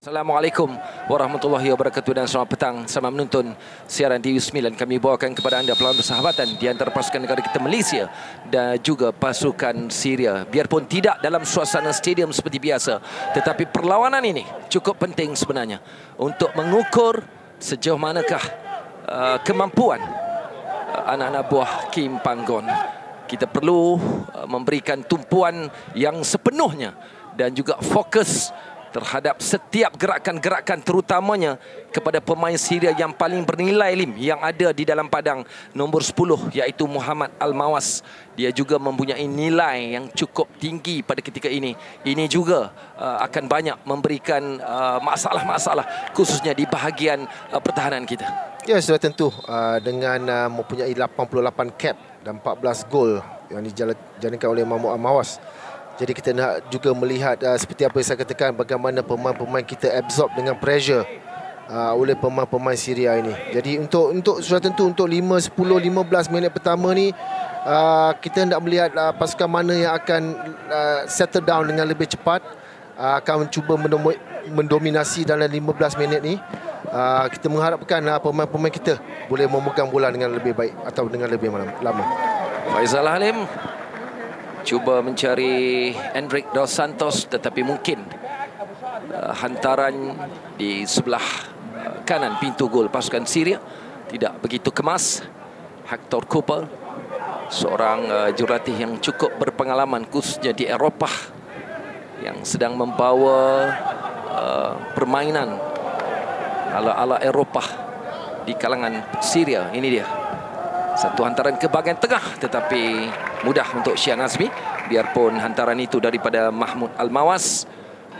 Assalamualaikum warahmatullahi wabarakatuh dan selamat petang. Selamat menonton siaran TV9. Kami bawakan kepada anda peluang persahabatan di antara pasukan negara kita Malaysia dan juga pasukan Syria. Biarpun tidak dalam suasana stadium seperti biasa, tetapi perlawanan ini cukup penting sebenarnya untuk mengukur sejauh manakah kemampuan anak-anak buah Kim Panggon. Kita perlu memberikan tumpuan yang sepenuhnya dan juga fokus terhadap setiap gerakan-gerakan, terutamanya kepada pemain Syria yang paling bernilai yang ada di dalam padang, nombor 10, iaitu Muhammad Al-Mawas. Dia juga mempunyai nilai yang cukup tinggi pada ketika ini. Ini juga akan banyak memberikan masalah-masalah khususnya di bahagian pertahanan kita. Ya, sudah tentu dengan mempunyai 88 cap dan 14 gol yang dijalankan oleh Muhammad Al-Mawas. Jadi kita nak juga melihat seperti apa yang saya katakan, bagaimana pemain-pemain kita absorb dengan pressure oleh pemain-pemain Syria ini. Jadi untuk sudah tentu untuk 5, 10, 15 minit pertama ni kita nak melihat pasukan mana yang akan settle down dengan lebih cepat, akan cuba mendominasi dalam 15 minit ni. Kita mengharapkan pemain-pemain kita boleh memegang bola dengan lebih baik atau dengan lebih lama. Faizal Halim cuba mencari Enric Dos Santos, tetapi mungkin hantaran di sebelah kanan pintu gol pasukan Syria tidak begitu kemas. Hector Cooper, seorang jurulatih yang cukup berpengalaman khususnya di Eropah, yang sedang membawa permainan ala-ala Eropah di kalangan Syria. Ini dia satu hantaran ke bahagian tengah, tetapi mudah untuk Syian Azmi. Biarpun hantaran itu daripada Mahmud Al-Mawas,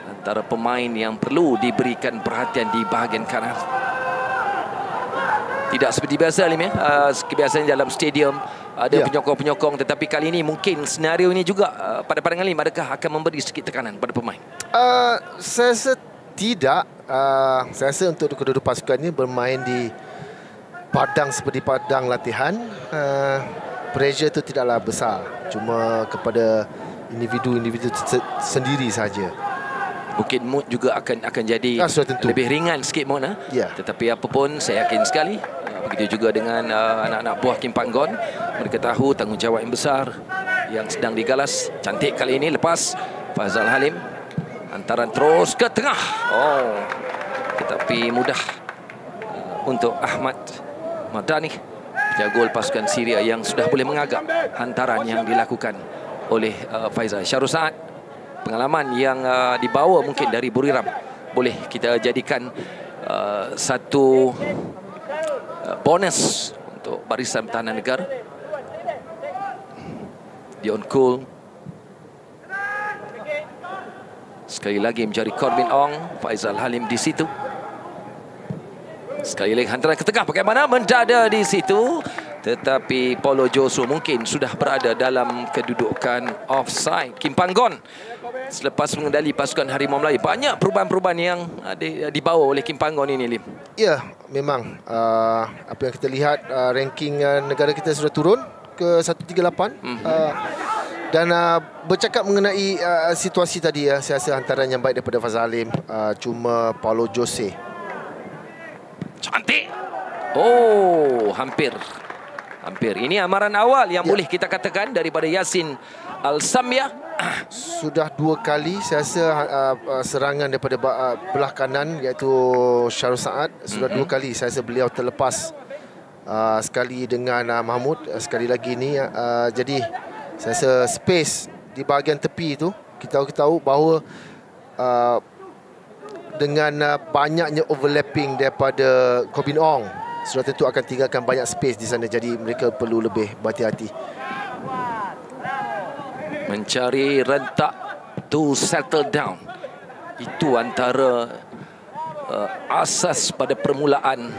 antara pemain yang perlu diberikan perhatian di bahagian kanan. Tidak seperti biasa kebiasaan dalam stadium ada penyokong-penyokong, tetapi kali ini mungkin senario ini juga pada pandangan Lim, adakah akan memberi sedikit tekanan pada pemain? Saya rasa tidak. Saya rasa untuk kedua-dua pasukan ini bermain di padang seperti padang latihan, pressure itu tidaklah besar, cuma kepada individu-individu sendiri saja. Mungkin mood juga akan jadi lebih ringan sikit mood, ya. Tetapi apapun saya yakin sekali begitu juga dengan anak-anak buah Kim Panggon. Mereka tahu tanggungjawab yang besar yang sedang digalas. Cantik kali ini lepas Faizal Halim, hantaran terus ke tengah, tetapi mudah untuk Ahmad Madani, penjaga gol pasukan Syria, yang sudah boleh mengagap hantaran yang dilakukan oleh Faizal. Syarul Saad, pengalaman yang dibawa mungkin dari Buriram, boleh kita jadikan satu bonus untuk barisan pertahanan negara. Dion Kul sekali lagi mencari Corbin Ong. Faizal Halim di situ. Sekali lagi hantaran ke tengah, bagaimana mendada di situ, tetapi Paulo Joso mungkin sudah berada dalam kedudukan offside. Kim Panggon selepas mengendali pasukan Harimau Melayu, banyak perubahan-perubahan yang dibawa oleh Kim Panggon ini, Lim. Ya, memang apa yang kita lihat, ranking negara kita sudah turun ke 138. Dan bercakap mengenai situasi tadi, saya rasa hantaran yang baik daripada Faizal Halim, cuma Paulo Jose. Cantik. Hampir. Ini amaran awal yang boleh kita katakan daripada Yasin Al-Samya. Sudah 2 kali saya rasa serangan daripada belah kanan, iaitu Syarul Saad. Sudah 2 kali saya rasa beliau terlepas. Sekali dengan Mahmud, sekali lagi ni. Jadi saya rasa space di bahagian tepi itu, kita tahu bahawa dengan banyaknya overlapping daripada Corbin Ong, sudah tentu akan tinggalkan banyak space di sana. Jadi mereka perlu lebih berhati-hati, mencari rentak to settle down. Itu antara asas pada permulaan.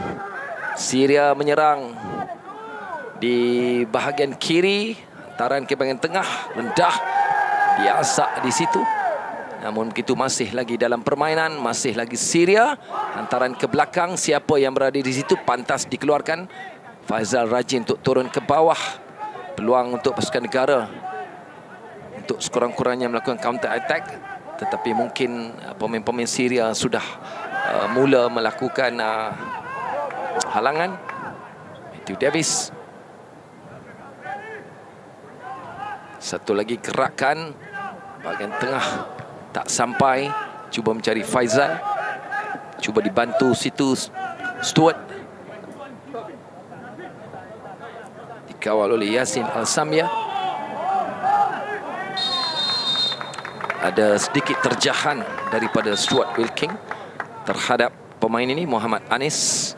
Syria menyerang di bahagian kiri, hantaran ke bahagian tengah, rendah, diasak di situ. Namun begitu masih lagi dalam permainan, masih lagi Syria. Hantaran ke belakang, siapa yang berada di situ pantas dikeluarkan. Faizal rajin untuk turun ke bawah. Peluang untuk pasukan negara untuk sekurang-kurangnya melakukan counter attack. tetapi mungkin pemain-pemain Syria sudah mula melakukan halangan. Matthew Davis. Satu lagi gerakan bahagian tengah tak sampai, cuba mencari Faizal, cuba dibantu situ Stuart, dikawal oleh Yassin Al-Samia. Ada sedikit terjahan daripada Stuart Wilking terhadap pemain ini, Muhammad Anis.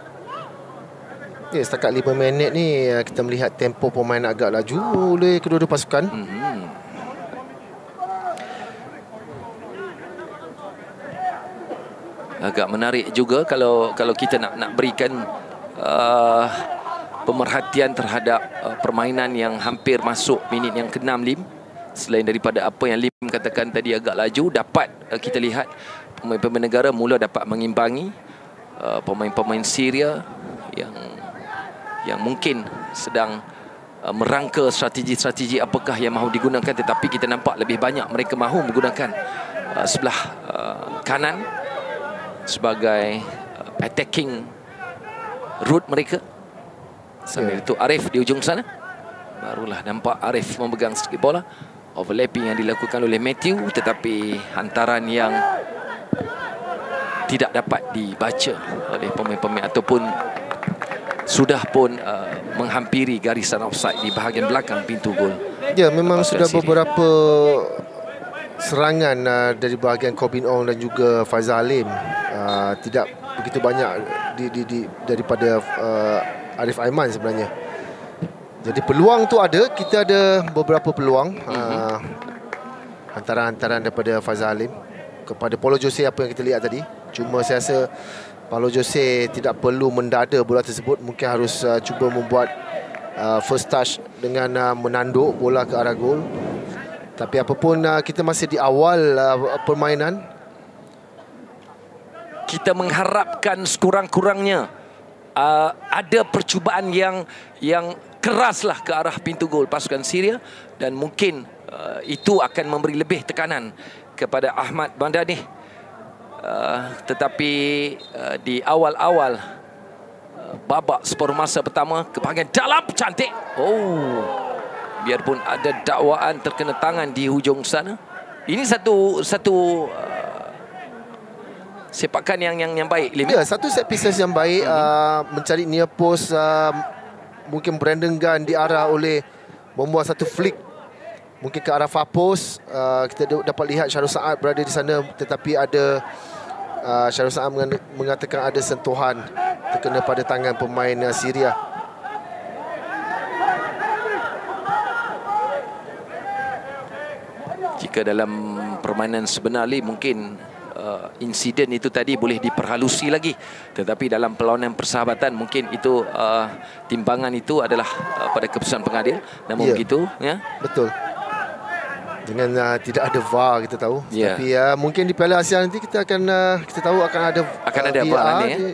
Ya, setakat 5 minit ni kita melihat tempo pemain agak laju oleh kedua-dua pasukan. Agak menarik juga kalau kita nak berikan pemerhatian terhadap permainan yang hampir masuk minit yang ke-6 Lim. Selain daripada apa yang Lim katakan tadi agak laju, dapat kita lihat pemain-pemain negara mula dapat mengimbangi pemain-pemain Syria yang mungkin sedang merangka strategi-strategi apakah yang mahu digunakan, tetapi kita nampak lebih banyak mereka mahu menggunakan sebelah kanan sebagai attacking route mereka. Sambil itu Arif di ujung sana, barulah nampak Arif memegang sedikit bola. Overlapping yang dilakukan oleh Matthew, tetapi hantaran yang tidak dapat dibaca oleh pemain-pemain ataupun sudah pun menghampiri garisan offside di bahagian belakang pintu gol. Ya, memang sudah beberapa serangan dari bahagian Corbin Ong dan juga Faizal Halim, tidak begitu banyak daripada Arif Aiman sebenarnya. Jadi peluang tu ada, kita ada beberapa peluang. Hantaran-hantaran daripada Faizal Halim kepada Paulo Jose, apa yang kita lihat tadi. Cuma saya rasa Paulo Jose tidak perlu mendada bola tersebut, mungkin harus cuba membuat first touch dengan menanduk bola ke arah gol. Tapi apapun, kita masih di awal permainan. Kita mengharapkan sekurang-kurangnya ada percubaan yang keraslah ke arah pintu gol pasukan Syria, dan mungkin itu akan memberi lebih tekanan kepada Ahmad Bandani. Tetapi di awal-awal babak separuh masa pertama, ke bahagian dalam cantik. Biarpun ada dakwaan terkena tangan di hujung sana, ini satu sepakan yang baik. Ya, satu set pieces yang baik. Mencari near post, mungkin Brandon Gunn diarah oleh membuat satu flick mungkin ke arah far post. Kita dapat lihat Syarul Saad berada di sana, tetapi ada Syarul Saad mengatakan ada sentuhan terkena pada tangan pemain Syria. Jika dalam permainan sebenar ni mungkin insiden itu tadi boleh diperhalusi lagi, tetapi dalam perlawanan persahabatan mungkin itu timbangan itu adalah pada keputusan pengadil. Namun begitu, ya. Betul. Dengan tidak ada VAR, kita tahu. Tapi mungkin di Piala Asia nanti kita akan kita tahu akan ada VAR ni.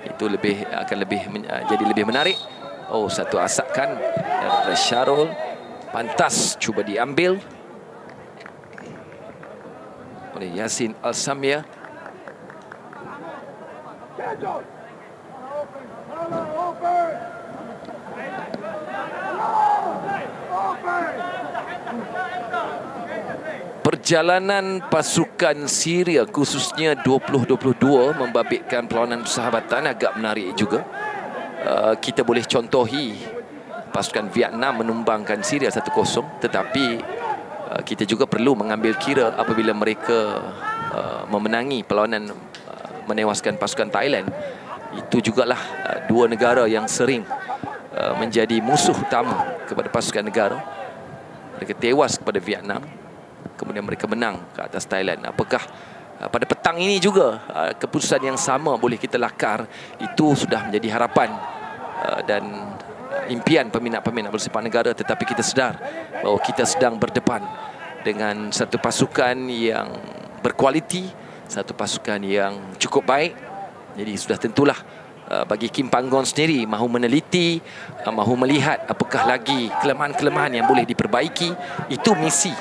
Itu jadi lebih menarik. Satu asakan daripada Syarul, pantas cuba diambil oleh Yassin Al-Samia. Perjalanan pasukan Syria khususnya 2022 membabitkan perlawanan persahabatan agak menarik juga. Kita boleh contohi pasukan Vietnam menumbangkan Syria 1-0, tetapi kita juga perlu mengambil kira apabila mereka memenangi perlawanan menewaskan pasukan Thailand. Itu jugalah dua negara yang sering menjadi musuh utama kepada pasukan negara. Mereka tewas kepada Vietnam, kemudian mereka menang ke atas Thailand. Apakah pada petang ini juga keputusan yang sama boleh kita lakar? Itu sudah menjadi harapan dan impian peminat-peminat bola sepak negara. Tetapi kita sedar bahawa kita sedang berdepan dengan satu pasukan yang berkualiti, satu pasukan yang cukup baik. Jadi sudah tentulah bagi Kim Panggon sendiri mahu meneliti, mahu melihat apakah lagi kelemahan-kelemahan yang boleh diperbaiki. Itu misi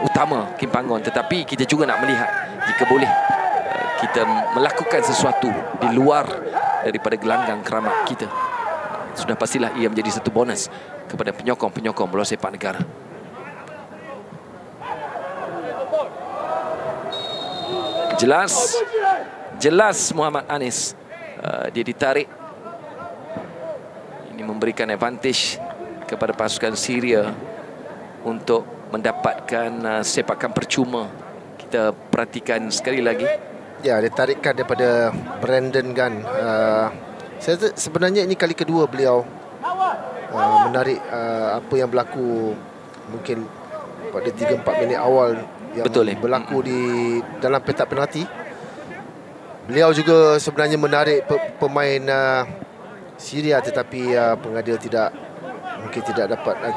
utama Kim Panggon, tetapi kita juga nak melihat jika boleh kita melakukan sesuatu di luar daripada gelanggang keramat kita. Sudah pastilah ia menjadi satu bonus kepada penyokong-penyokong bola sepak negara. Jelas Muhammad Anis dia ditarik. Ini memberikan advantage kepada pasukan Syria untuk mendapatkan sepakan percuma. Kita perhatikan sekali lagi. Ya, dia tarikkan daripada Brandon Gunn. Sebenarnya ini kali kedua beliau menarik apa yang berlaku mungkin pada 3-4 minit awal yang berlaku di dalam petak penalti. Beliau juga sebenarnya menarik pemain Syria, tetapi pengadil mungkin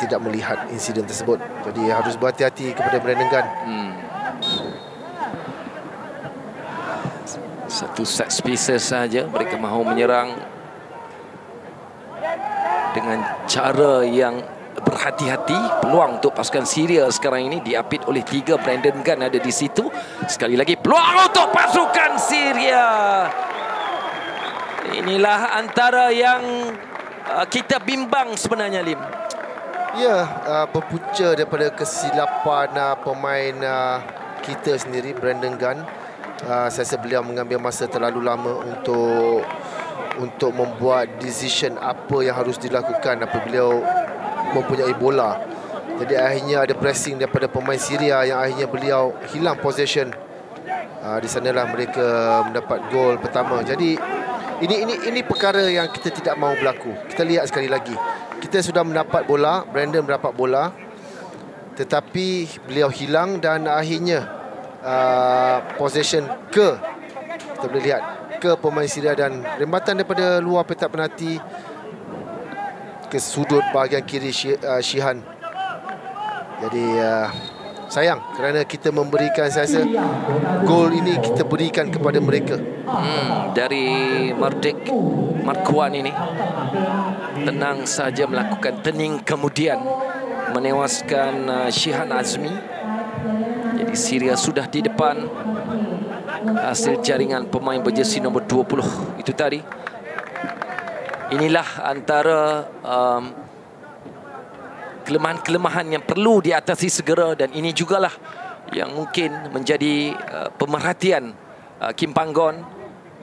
tidak melihat insiden tersebut. Jadi harus berhati-hati kepada Brandon Gunn. Satu set pieces saja mereka mahu menyerang dengan cara yang berhati-hati. Peluang untuk pasukan Syria sekarang ini diapit oleh 3. Brandon Gunn ada di situ. Sekali lagi peluang untuk pasukan Syria. Inilah antara yang kita bimbang sebenarnya, Lim. Ya, berpunca daripada kesilapan pemain kita sendiri, Brandon Gunn. Saya rasa beliau mengambil masa terlalu lama untuk membuat decision apa yang harus dilakukan apabila beliau mempunyai bola. Jadi akhirnya ada pressing daripada pemain Syria yang akhirnya beliau hilang possession. Di sanalah mereka mendapat gol pertama. Jadi ini perkara yang kita tidak mahu berlaku. Kita lihat sekali lagi. Kita sudah mendapat bola, Brandon mendapat bola, tetapi beliau hilang dan akhirnya possession kita boleh lihat ke pemain Syria dan rembatan daripada luar petak penalti ke sudut bahagian kiri Shihan. Jadi sayang kerana kita memberikan, saya rasa gol ini kita berikan kepada mereka. Dari Markwan ini tenang saja melakukan turning, kemudian menewaskan Shihan Azmi. Jadi Syria sudah di depan hasil jaringan pemain berjersey nombor 20 itu tadi. Inilah antara kelemahan-kelemahan yang perlu diatasi segera, dan ini jugalah yang mungkin menjadi pemerhatian Kim Panggon,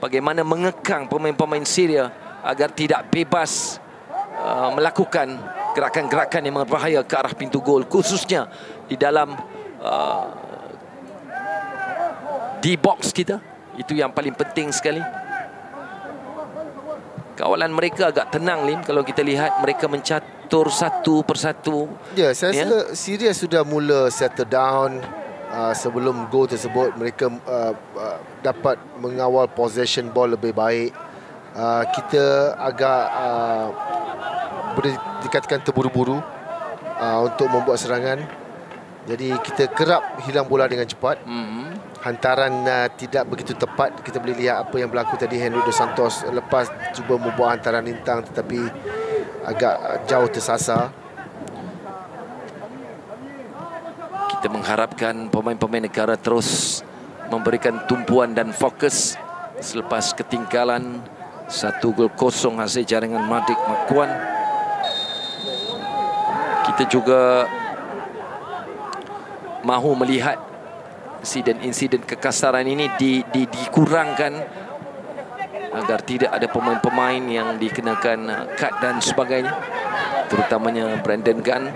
bagaimana mengekang pemain-pemain Syria agar tidak bebas melakukan gerakan-gerakan yang berbahaya ke arah pintu gol, khususnya di dalam di box kita. Itu yang paling penting sekali. Kawalan mereka agak tenang, Lim. Kalau kita lihat mereka mencatur satu persatu. Ya, saya rasa Syria sudah mula settle down. Sebelum gol tersebut mereka dapat mengawal possession ball lebih baik. Kita agak boleh dikatakan terburu-buru untuk membuat serangan. Jadi kita kerap hilang bola dengan cepat. Hantaran tidak begitu tepat. Kita boleh lihat apa yang berlaku tadi. Henry Dos Santos lepas cuba membuat hantaran lintang tetapi agak jauh tersasar. Kita mengharapkan pemain-pemain negara terus memberikan tumpuan dan fokus selepas ketinggalan 1-0 hasil jaringan Mardik Markwan. Kita juga mahu melihat insiden kekasaran ini dikurangkan agar tidak ada pemain-pemain yang dikenakan kad dan sebagainya, terutamanya Brandon Gunn.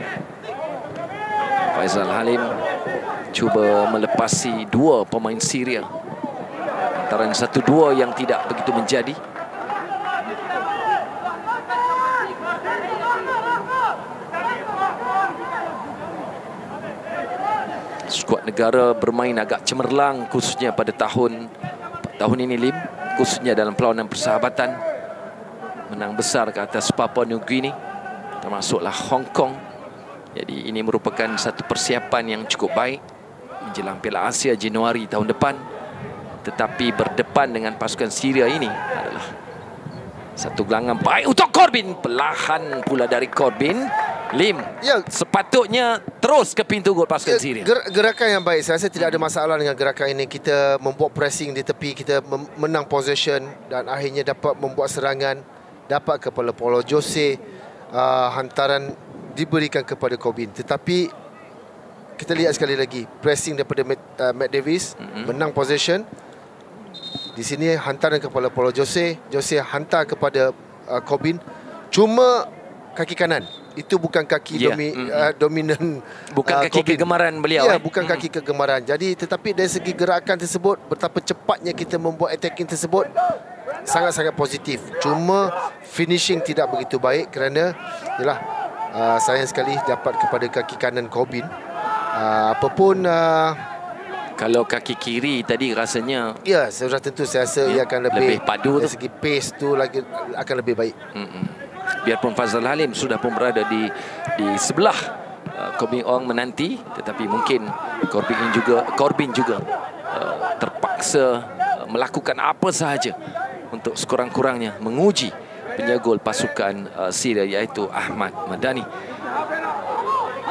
Faisal Halim cuba melepasi 2 pemain Syria, antara 1-2 yang tidak begitu menjadi. Skuad negara bermain agak cemerlang, khususnya pada tahun ini, Lim, khususnya dalam perlawanan persahabatan. Menang besar ke atas Papua New Guinea, termasuklah Hong Kong. Jadi ini merupakan satu persiapan yang cukup baik menjelang Piala Asia Januari tahun depan. Tetapi berdepan dengan pasukan Syria ini adalah satu gelanggang baik untuk Corbin. Perlahan pula dari Corbin. Lim, Ya, sepatutnya terus ke pintu gol pasukan Syria. Gerakan yang baik. Saya rasa tidak ada masalah dengan gerakan ini. Kita membuat pressing di tepi, kita menang possession dan akhirnya dapat membuat serangan, dapat kepada Paulo Jose, hantaran diberikan kepada Corbin. Tetapi kita lihat sekali lagi pressing daripada Matt Davis, menang possession. Di sini hantaran kepada Paulo Jose, Jose hantar kepada Corbin, cuma kaki kanan. Itu bukan kaki dominan, bukan kaki Corbin. kegemaran beliau. Ya, bukan kaki kegemaran. Jadi tetapi dari segi gerakan tersebut, betapa cepatnya kita membuat attacking tersebut, sangat-sangat positif. Cuma finishing tidak begitu baik kerana yalah, sayang sekali dapat kepada kaki kanan Corbin. Apapun kalau kaki kiri tadi rasanya ya, sudah tentu saya rasa ia akan lebih padu dari segi pace tu lagi akan lebih baik. Biarpun Fazal Halim sudah pun berada di sebelah Corbin Ong menanti, tetapi mungkin Corbin juga terpaksa melakukan apa sahaja untuk sekurang-kurangnya menguji penyagol pasukan Syria, iaitu Ahmad Madani.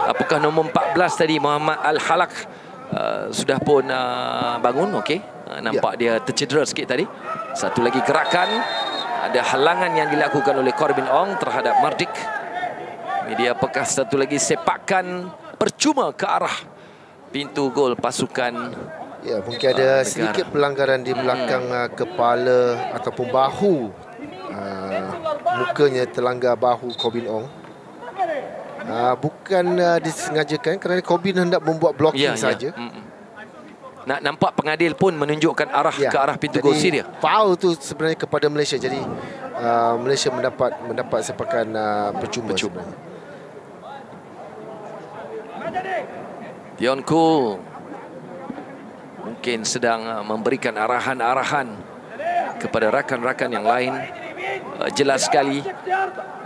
Apakah nombor 14 tadi Muhammad Al-Halak sudah pun bangun? Okey, nampak dia tercedera sikit tadi. Satu lagi gerakan, ada halangan yang dilakukan oleh Corbin Ong terhadap Mardik. Ini dia, apakah satu lagi sepakan percuma ke arah pintu gol pasukan. Ya, mungkin ada sedikit pelanggaran di belakang kepala ataupun bahu. Mukanya terlanggar bahu Corbin Ong. Bukan disengajakan kerana Corbin hendak membuat blocking saja. Nak nampak pengadil pun menunjukkan arah ke arah pintu gol Syria. Foul tu sebenarnya kepada Malaysia. Jadi Malaysia mendapat sepakan percuma. Dion Koo mungkin sedang memberikan arahan-arahan kepada rakan-rakan yang lain. Jelas sekali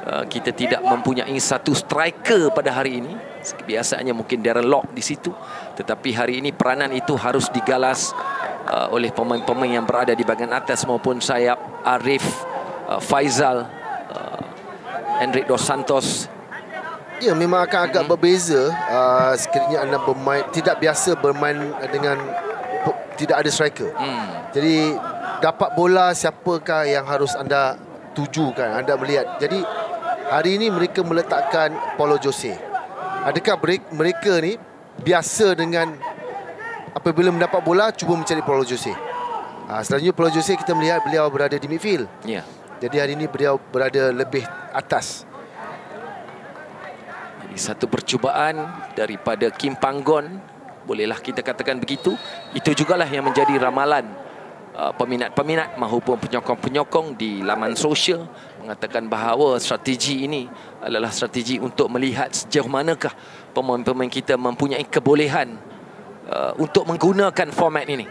kita tidak mempunyai satu striker pada hari ini. Biasanya mungkin Darren Lock di situ, tetapi hari ini peranan itu harus digalas oleh pemain-pemain yang berada di bahagian atas maupun sayap. Arif, Faizal, Enric Dos Santos. Ya, memang akan agak berbeza sekiranya anda tidak biasa bermain dengan tidak ada striker. Jadi dapat bola, siapakah yang harus anda tujukan, anda melihat. Jadi hari ini mereka meletakkan Paulo Jose. Adakah mereka ni biasa dengan apabila mendapat bola cuba mencari Paulo Jose? Selanjutnya Paulo Jose kita melihat beliau berada di midfield. Jadi hari ini beliau berada lebih atas. Jadi satu percubaan daripada Kim Panggon, bolehlah kita katakan begitu. Itu jugalah yang menjadi ramalan peminat-peminat maupun penyokong-penyokong di laman sosial, mengatakan bahawa strategi ini adalah strategi untuk melihat sejauh manakah pemain-pemain kita mempunyai kebolehan untuk menggunakan format ini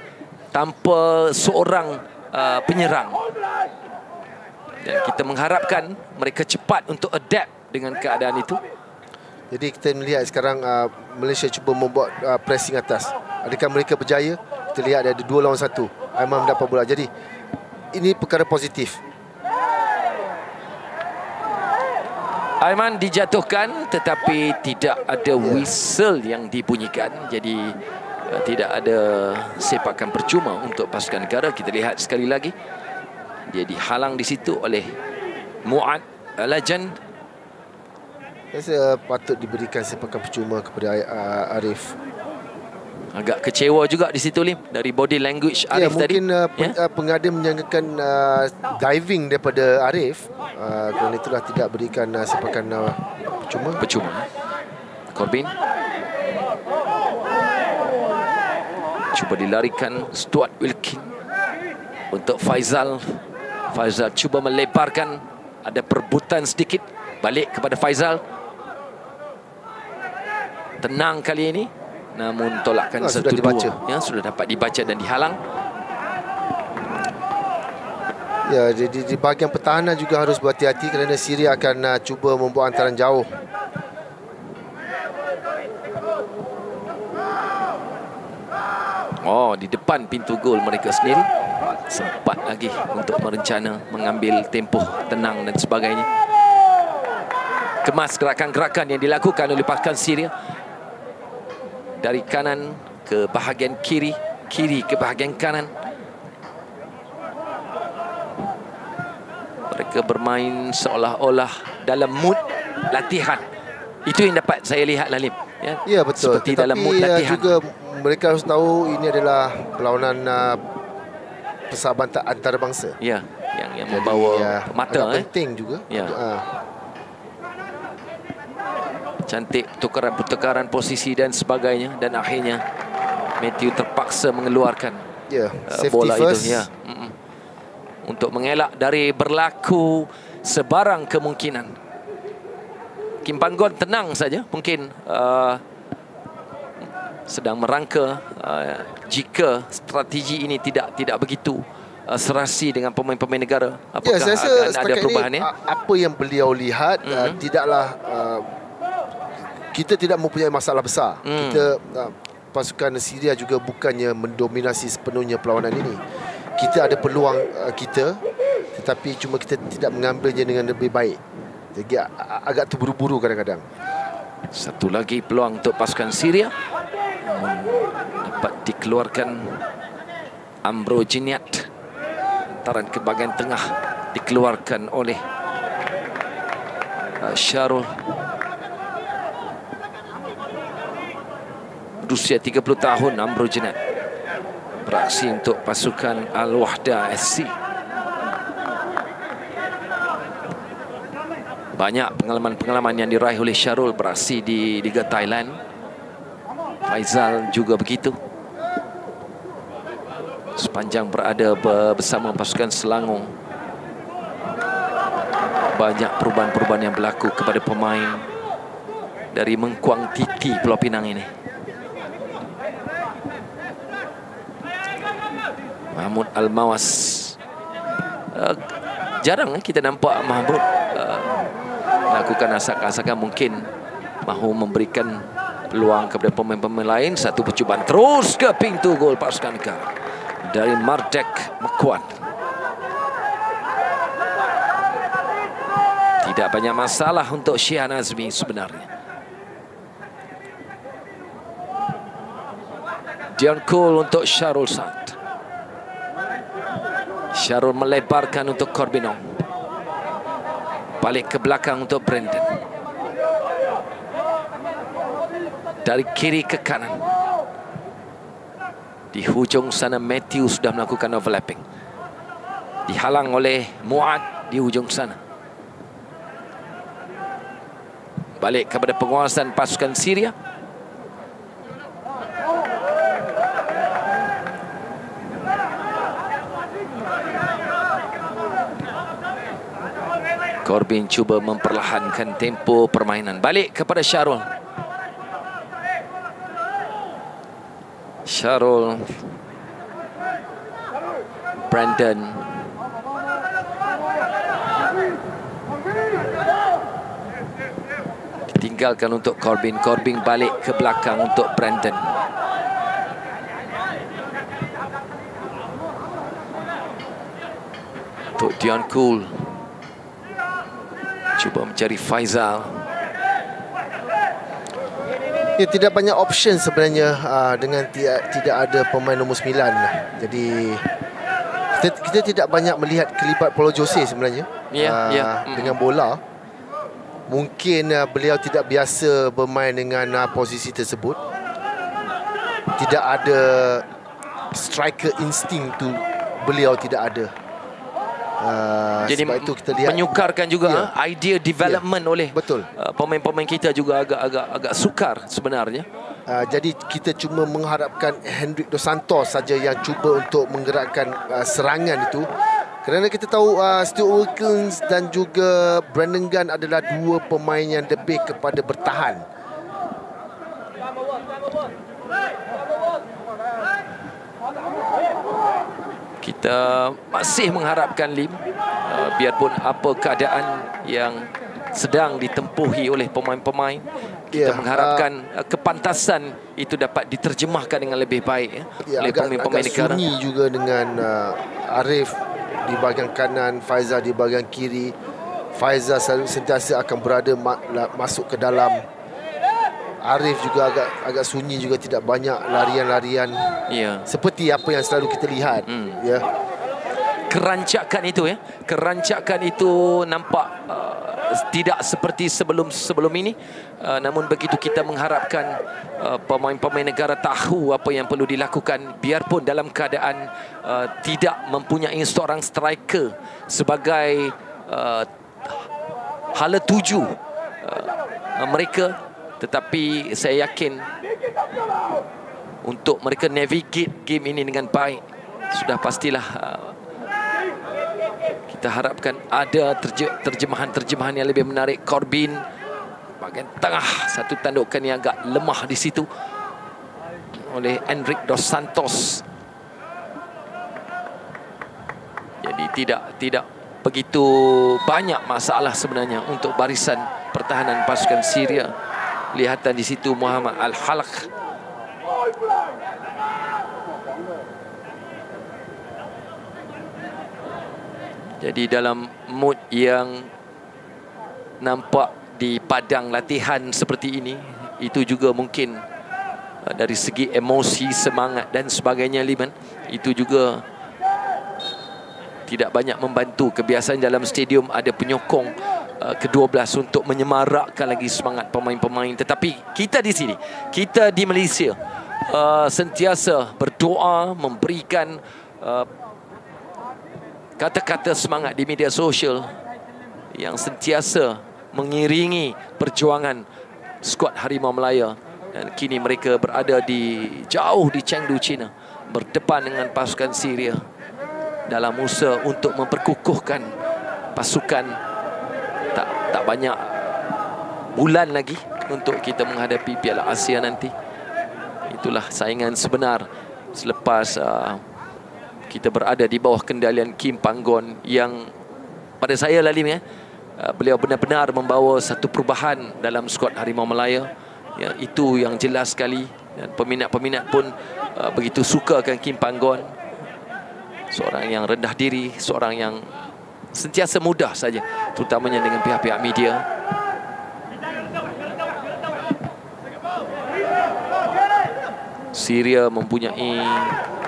tanpa seorang penyerang. Dan kita mengharapkan mereka cepat untuk adapt dengan keadaan itu. Jadi kita melihat sekarang Malaysia cuba membuat pressing atas. Adakah mereka berjaya? Kita lihat ada 2 lawan 1. Aiman mendapat bola. Jadi ini perkara positif. Aiman dijatuhkan tetapi tidak ada whistle yang dibunyikan. Jadi tidak ada sepakan percuma untuk pasukan negara. Kita lihat sekali lagi. Dia dihalang di situ oleh Muad Al-Ajan. Saya patut diberikan sepakan percuma kepada Arif. Agak kecewa juga di situ, Lim, dari body language Arif tadi. Mungkin pengadil menyangkakan diving daripada Arif. Kerana itulah tidak berikan sepakan percuma. Corbin cuba dilarikan Stuart Wilkin untuk Faizal. Faizal cuba melebarkan, ada perbutan sedikit, balik kepada Faizal. Tenang kali ini, namun tolakan sudah dibaca. Sudah dapat dibaca dan dihalang. Ya, jadi di bahagian pertahanan juga harus berhati-hati kerana Syria akan cuba membuat hantaran jauh. Di depan pintu gol mereka sendiri. Sempat lagi untuk merencana mengambil tempoh tenang dan sebagainya. kemas gerakan-gerakan yang dilakukan oleh pasukan Syria. Dari kanan ke bahagian kiri, kiri ke bahagian kanan. Mereka bermain seolah-olah dalam mood latihan. Itu yang dapat saya lihat, Lalim. Ya, betul. Seperti dalam mood latihan. Juga mereka harus tahu ini adalah perlawanan persahabatan antarabangsa. Ya, yang membawa mata. Penting juga. Ya. Cantik pertukaran posisi dan sebagainya, dan akhirnya Matthew terpaksa mengeluarkan bola first. Itu. Ya. Untuk mengelak dari berlaku sebarang kemungkinan. Kim Panggon tenang saja, mungkin sedang merangka jika strategi ini tidak begitu serasi dengan pemain-pemain negara. Apakah saya rasa ada perubahan ini, apa yang beliau lihat tidaklah kita tidak mempunyai masalah besar. Kita pasukan Syria juga bukannya mendominasi sepenuhnya perlawanan ini. Kita ada peluang kita, tetapi cuma kita tidak mengambilnya dengan lebih baik. Jadi agak terburu-buru kadang-kadang. Satu lagi peluang untuk pasukan Syria, dapat dikeluarkan Ambro Jiniat. Antaran ke bahagian tengah dikeluarkan oleh Syarul. Berusia 30 tahun, Ambro Jiniat beraksi untuk pasukan Al-Wahda SC. Banyak pengalaman-pengalaman yang diraih oleh Syarul beraksi di Liga Thailand. Faizal juga begitu. Sepanjang berada bersama pasukan Selangor, banyak perubahan-perubahan yang berlaku kepada pemain dari Mengkuang Titi Pulau Pinang ini. Mahmud Al-Mawas. Jarang kita nampak Mahmud melakukan asak-asakan, mungkin mahu memberikan peluang kepada pemain-pemain lain. Satu percubaan terus ke pintu gol pasukan negara dari Mardek Mekuan. Tidak banyak masalah untuk Syihan Azmi sebenarnya. Dion Cole untuk Syarul Saad. Syarul melebarkan untuk Corbinong. Balik ke belakang untuk Brandon. Dari kiri ke kanan. Di hujung sana Matthew sudah melakukan overlapping. Dihalang oleh Muad di hujung sana. Balik kepada penguasaan pasukan Syria. Corbin cuba memperlahankan tempo permainan. Balik kepada Syarul. Syarul. Brandon. Ditinggalkan untuk Corbin. Corbin balik ke belakang untuk Brandon. Untuk Dion Cole. Cuba mencari Faizal. Ya, tidak banyak option sebenarnya dengan tidak ada pemain nombor 9. Jadi kita tidak banyak melihat kelibat Paulo Jose sebenarnya dengan bola. Mungkin beliau tidak biasa bermain dengan posisi tersebut. Tidak ada striker insting tu, beliau tidak ada. Jadi sebab itu kita lihat menyukarkan juga idea development oleh pemain-pemain kita juga agak sukar sebenarnya. Jadi kita cuma mengharapkan Hendrik Dos Santos saja yang cuba untuk menggerakkan serangan itu, kerana kita tahu Stuart Wilkins dan juga Brandon Gunn adalah dua pemain yang lebih kepada bertahan. Kita masih mengharapkan Lim, biarpun apa keadaan yang sedang ditempuhi oleh pemain-pemain, kita mengharapkan kepantasan itu dapat diterjemahkan dengan lebih baik oleh pemain-pemain negara. Agak sunyi juga dengan Arif di bahagian kanan, Faizal di bahagian kiri. Faizal sentiasa akan berada masuk ke dalam. Arif juga agak sunyi juga, tidak banyak larian-larian. Ya. Seperti apa yang selalu kita lihat. Ya. Kerancakan itu ya. Kerancakan itu nampak tidak seperti sebelum ini. Namun begitu kita mengharapkan pemain-pemain negara tahu apa yang perlu dilakukan, biarpun dalam keadaan tidak mempunyai seorang striker sebagai hala tuju mereka. Tetapi saya yakin untuk mereka navigate game ini dengan baik, sudah pastilah kita harapkan ada terjemahan yang lebih menarik. Corbin bahagian tengah, satu tandukan yang agak lemah di situ oleh Enric Dos Santos. Jadi tidak begitu banyak masalah sebenarnya untuk barisan pertahanan pasukan Syria. Lihatan di situ Muhammad Al-Halaq. Jadi dalam mood yang nampak di padang latihan seperti ini, itu juga mungkin dari segi emosi, semangat dan sebagainya, Liman, itu juga tidak banyak membantu. Kebiasaan dalam stadium ada penyokong ke-12 untuk menyemarakkan lagi semangat pemain-pemain. Tetapi kita di sini, kita di Malaysia, sentiasa berdoa, memberikan kata-kata semangat di media sosial yang sentiasa mengiringi perjuangan skuad Harimau Melaya. Dan kini mereka berada jauh di Chengdu, China, berdepan dengan pasukan Syria dalam usaha untuk memperkukuhkan pasukan. Tak banyak bulan lagi untuk kita menghadapi Piala Asia nanti. Itulah saingan sebenar selepas kita berada di bawah kendalian Kim Panggon, yang pada saya Lalim, beliau benar-benar membawa satu perubahan dalam skuad Harimau Melaya. Ya, itu yang jelas sekali, dan peminat-peminat pun begitu suka akan Kim Panggon. Seorang yang rendah diri, seorang yang sentiasa mudah saja, terutamanya dengan pihak-pihak media. Syria mempunyai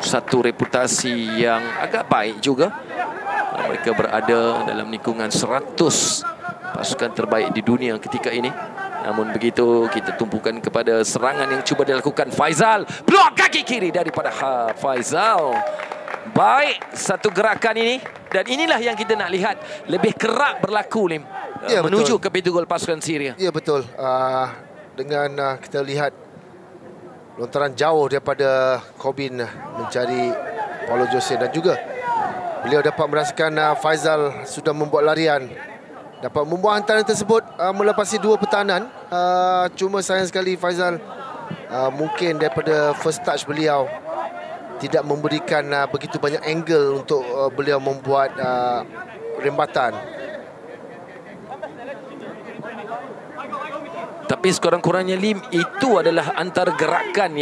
satu reputasi yang agak baik juga. Mereka berada dalam lingkungan 100 pasukan terbaik di dunia ketika ini. Namun begitu, kita tumpukan kepada serangan yang cuba dilakukan Faizal. Blok kaki kiri daripada Faizal. Baik satu gerakan ini, dan inilah yang kita nak lihat lebih kerap berlaku, Lim, ya, menuju ke pintu gol pasukan Syria. Ya, betul. Dengan kita lihat lontaran jauh daripada Corbin mencari Paulo Jose, dan juga beliau dapat merasakan Faizal sudah membuat larian, dapat membuat hantaran tersebut melepasi dua pertahanan. Cuma sayang sekali Faizal mungkin daripada first touch beliau tidak memberikan begitu banyak angle untuk beliau membuat rembatan. Tapi sekurang-kurangnya, Lim, itu adalah antara gerakan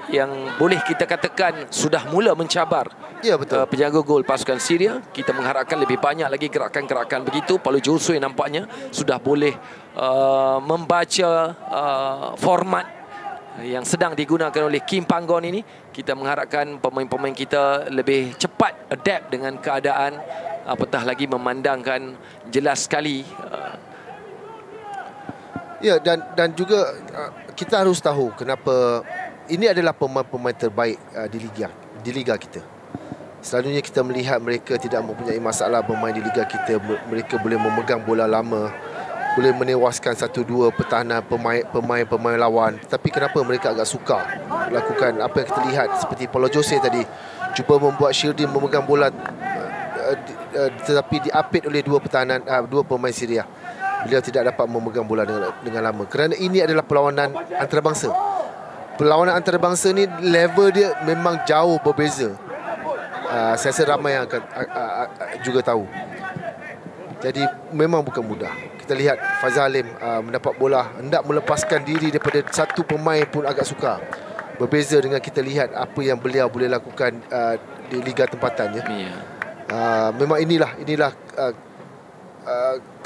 yang boleh kita katakan sudah mula mencabar. Ya, betul. Penjaga gol pasukan Syria. Kita mengharapkan lebih banyak lagi gerakan-gerakan begitu. Paulo Jose nampaknya sudah boleh membaca format yang sedang digunakan oleh Kim Panggon ini. Kita mengharapkan pemain-pemain kita lebih cepat adapt dengan keadaan, apatah lagi memandangkan jelas sekali. Ya, dan juga kita harus tahu kenapa ini adalah pemain-pemain terbaik di liga kita. Selalunya kita melihat mereka tidak mempunyai masalah bermain di liga kita. Mereka boleh memegang bola lama, boleh menewaskan satu dua pertahanan pemain lawan. Tapi kenapa mereka agak suka lakukan apa yang kita lihat, seperti Paulo Jose tadi cuba membuat Shildin memegang bola, tetapi diapit oleh dua pemain Syria. Beliau tidak dapat memegang bola dengan lama, kerana ini adalah perlawanan antarabangsa. Perlawanan antarabangsa ni level dia memang jauh berbeza. Saya rasa ramai yang akan juga tahu. Jadi memang bukan mudah. Kita lihat Faizal Alim mendapat bola, hendak melepaskan diri daripada satu pemain pun agak sukar. Berbeza dengan kita lihat apa yang beliau boleh lakukan di liga tempatan, ya. Memang inilah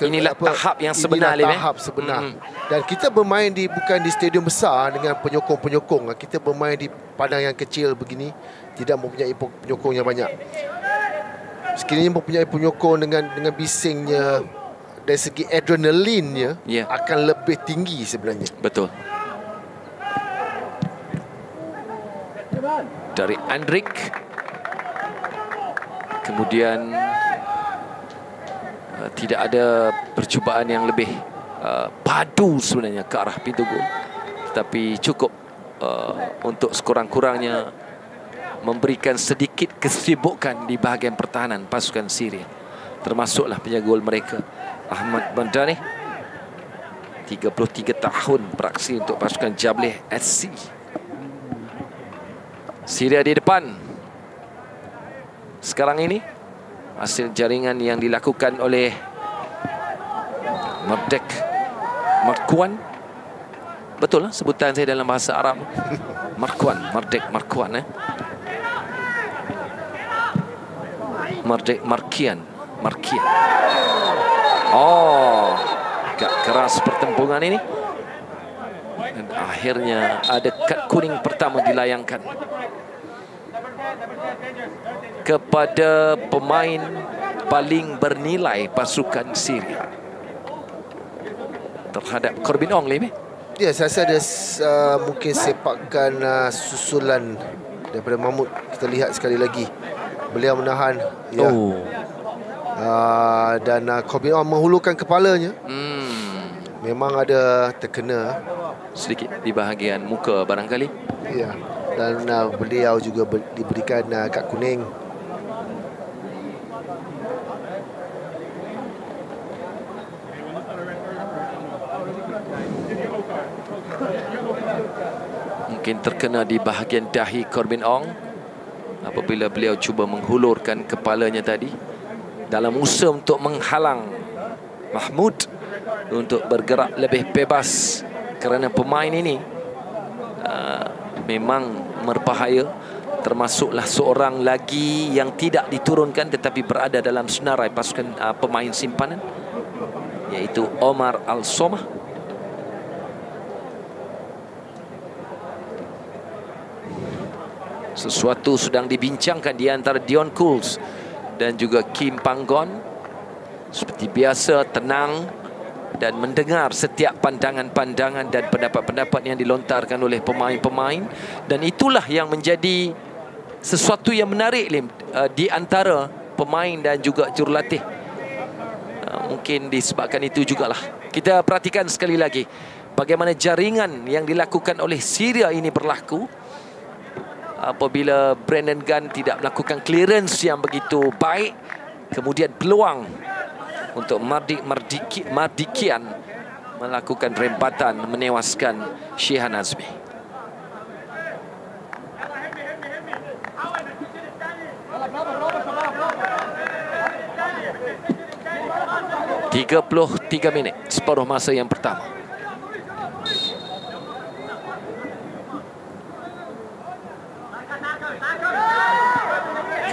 inilah tahap yang sebenar, inilah tahap sebenar. Dan kita bermain bukan di stadium besar dengan penyokong-penyokong. Kita bermain di padang yang kecil begini, tidak mempunyai penyokong yang banyak. Sekiranya mempunyai penyokong dengan bisingnya, dari segi adrenalinnya akan lebih tinggi sebenarnya. Betul. Dari Andrik, kemudian tidak ada percubaan yang lebih padu sebenarnya ke arah pintu gol, tetapi cukup untuk sekurang-kurangnya memberikan sedikit kesibukan di bahagian pertahanan pasukan Syria, termasuklah penjaga gol mereka Ahmad Bandani, 33 tahun beraksi untuk pasukan Jableh SC. Syria di depan sekarang ini, hasil jaringan yang dilakukan oleh Marquan. Betul lah sebutan saya dalam bahasa Arab. Marquan. Markian. Oh, agak keras pertempuran ini. Dan akhirnya ada kad kuning pertama dilayangkan kepada pemain paling bernilai pasukan Syria terhadap Corbin Ong, Lim. Ya, saya rasa ada mungkin sepakan susulan daripada Mahmud. Kita lihat sekali lagi. Beliau menahan. Ya. Dan Corbin Ong menghulurkan kepalanya. Memang ada terkena sedikit di bahagian muka barangkali. Ya. Dan beliau juga diberikan kad kuning. Mungkin terkena di bahagian dahi Corbin Ong apabila beliau cuba menghulurkan kepalanya tadi dalam usaha untuk menghalang Mahmud untuk bergerak lebih bebas, kerana pemain ini memang berbahaya, termasuklah seorang lagi yang tidak diturunkan tetapi berada dalam senarai pasukan pemain simpanan, iaitu Omar Al-Somah. Sesuatu sedang dibincangkan di antara Dion Cools dan juga Kim Panggon. Seperti biasa, tenang dan mendengar setiap pandangan-pandangan dan pendapat-pendapat yang dilontarkan oleh pemain-pemain. Dan itulah yang menjadi sesuatu yang menarik, Lim, di antara pemain dan juga jurulatih. Mungkin disebabkan itu jugalah. Kita perhatikan sekali lagi bagaimana jaringan yang dilakukan oleh Syria ini berlaku. Apabila Brandon Gunn tidak melakukan clearance yang begitu baik, kemudian peluang untuk Mardikian melakukan rempatan menewaskan Shehan Azmi. ...33 minit separuh masa yang pertama.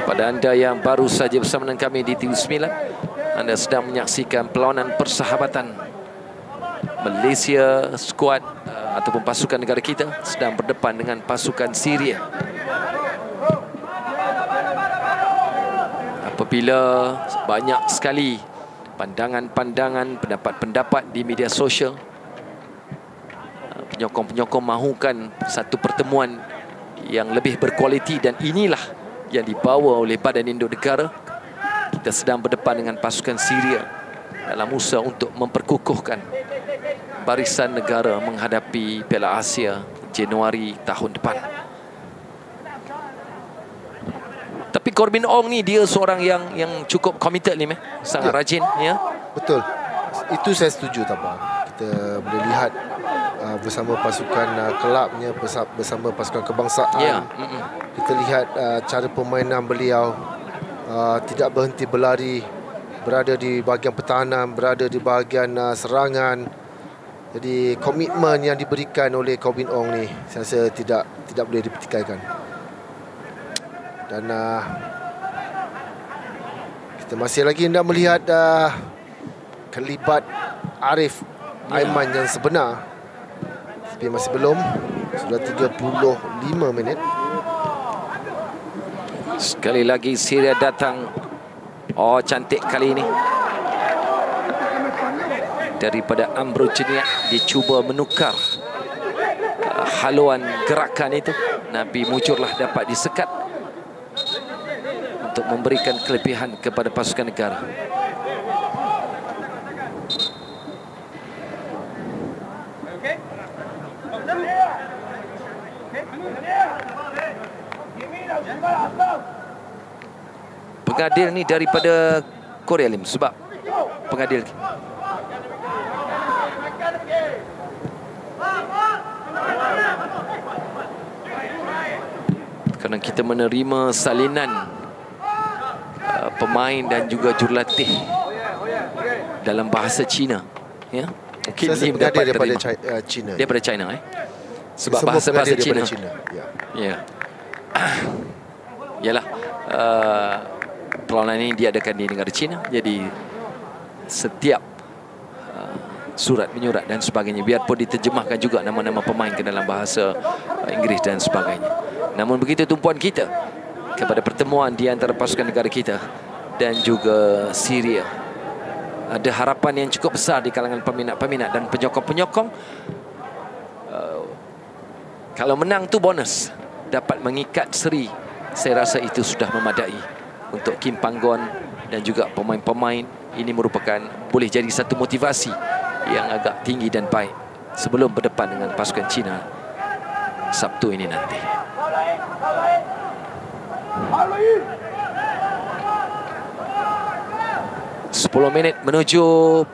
Kepada anda yang baru saja bersama dengan kami di TV9, anda sedang menyaksikan perlawanan persahabatan Malaysia skuad ataupun pasukan negara kita sedang berdepan dengan pasukan Syria. Apabila banyak sekali pandangan-pandangan, pendapat-pendapat di media sosial, penyokong-penyokong mahukan satu pertemuan yang lebih berkualiti, dan inilah yang dibawa oleh Badan Induk Negara. Kita sedang berdepan dengan pasukan Syria dalam usaha untuk memperkukuhkan barisan negara menghadapi Piala Asia Januari tahun depan. Tapi Corbin Ong ni dia seorang yang cukup committed, Lim, sangat rajin, ya. Betul. Itu saya setuju, Tabang. Kita boleh lihat bersama pasukan kelabnya, bersama pasukan kebangsaan. Kita lihat cara permainan beliau, tidak berhenti berlari, berada di bahagian pertahanan, berada di bahagian serangan. Jadi komitmen yang diberikan oleh Corbin Ong ni saya rasa tidak boleh dipertikaikan. Dan kita masih lagi hendak melihat kelibat Arif Aiman yang sebenar. Tapi masih belum. Sudah 35 minit. Sekali lagi Syria datang. Oh, cantik kali ini. Daripada Amro Jeniat, dia cuba menukar haluan gerakan itu. Nabi Mujurlah dapat disekat untuk memberikan kelebihan kepada pasukan negara. Pengadil ni daripada Korea, Lim, sebab pengadil kerana kita menerima salinan pemain dan juga jurulatih dalam bahasa Cina, ya. Mungkin Saya Lim dapat daripada terima. China. Daripada China, sebab Semua bahasa pengadil Cina. daripada China. Ya. Yalah, perlawanan ini diadakan di negara China. Jadi setiap surat menyurat dan sebagainya, biarpun diterjemahkan juga nama-nama pemain ke dalam bahasa Inggeris dan sebagainya. Namun begitu tumpuan kita kepada pertemuan di antara pasukan negara kita dan juga Syria. Ada harapan yang cukup besar di kalangan peminat-peminat dan penyokong-penyokong. Kalau menang tu bonus, dapat mengikat seri. Saya rasa itu sudah memadai untuk Kim Panggon dan juga pemain-pemain. Ini merupakan boleh jadi satu motivasi yang agak tinggi dan baik sebelum berdepan dengan pasukan Cina Sabtu ini nanti. Sepuluh minit menuju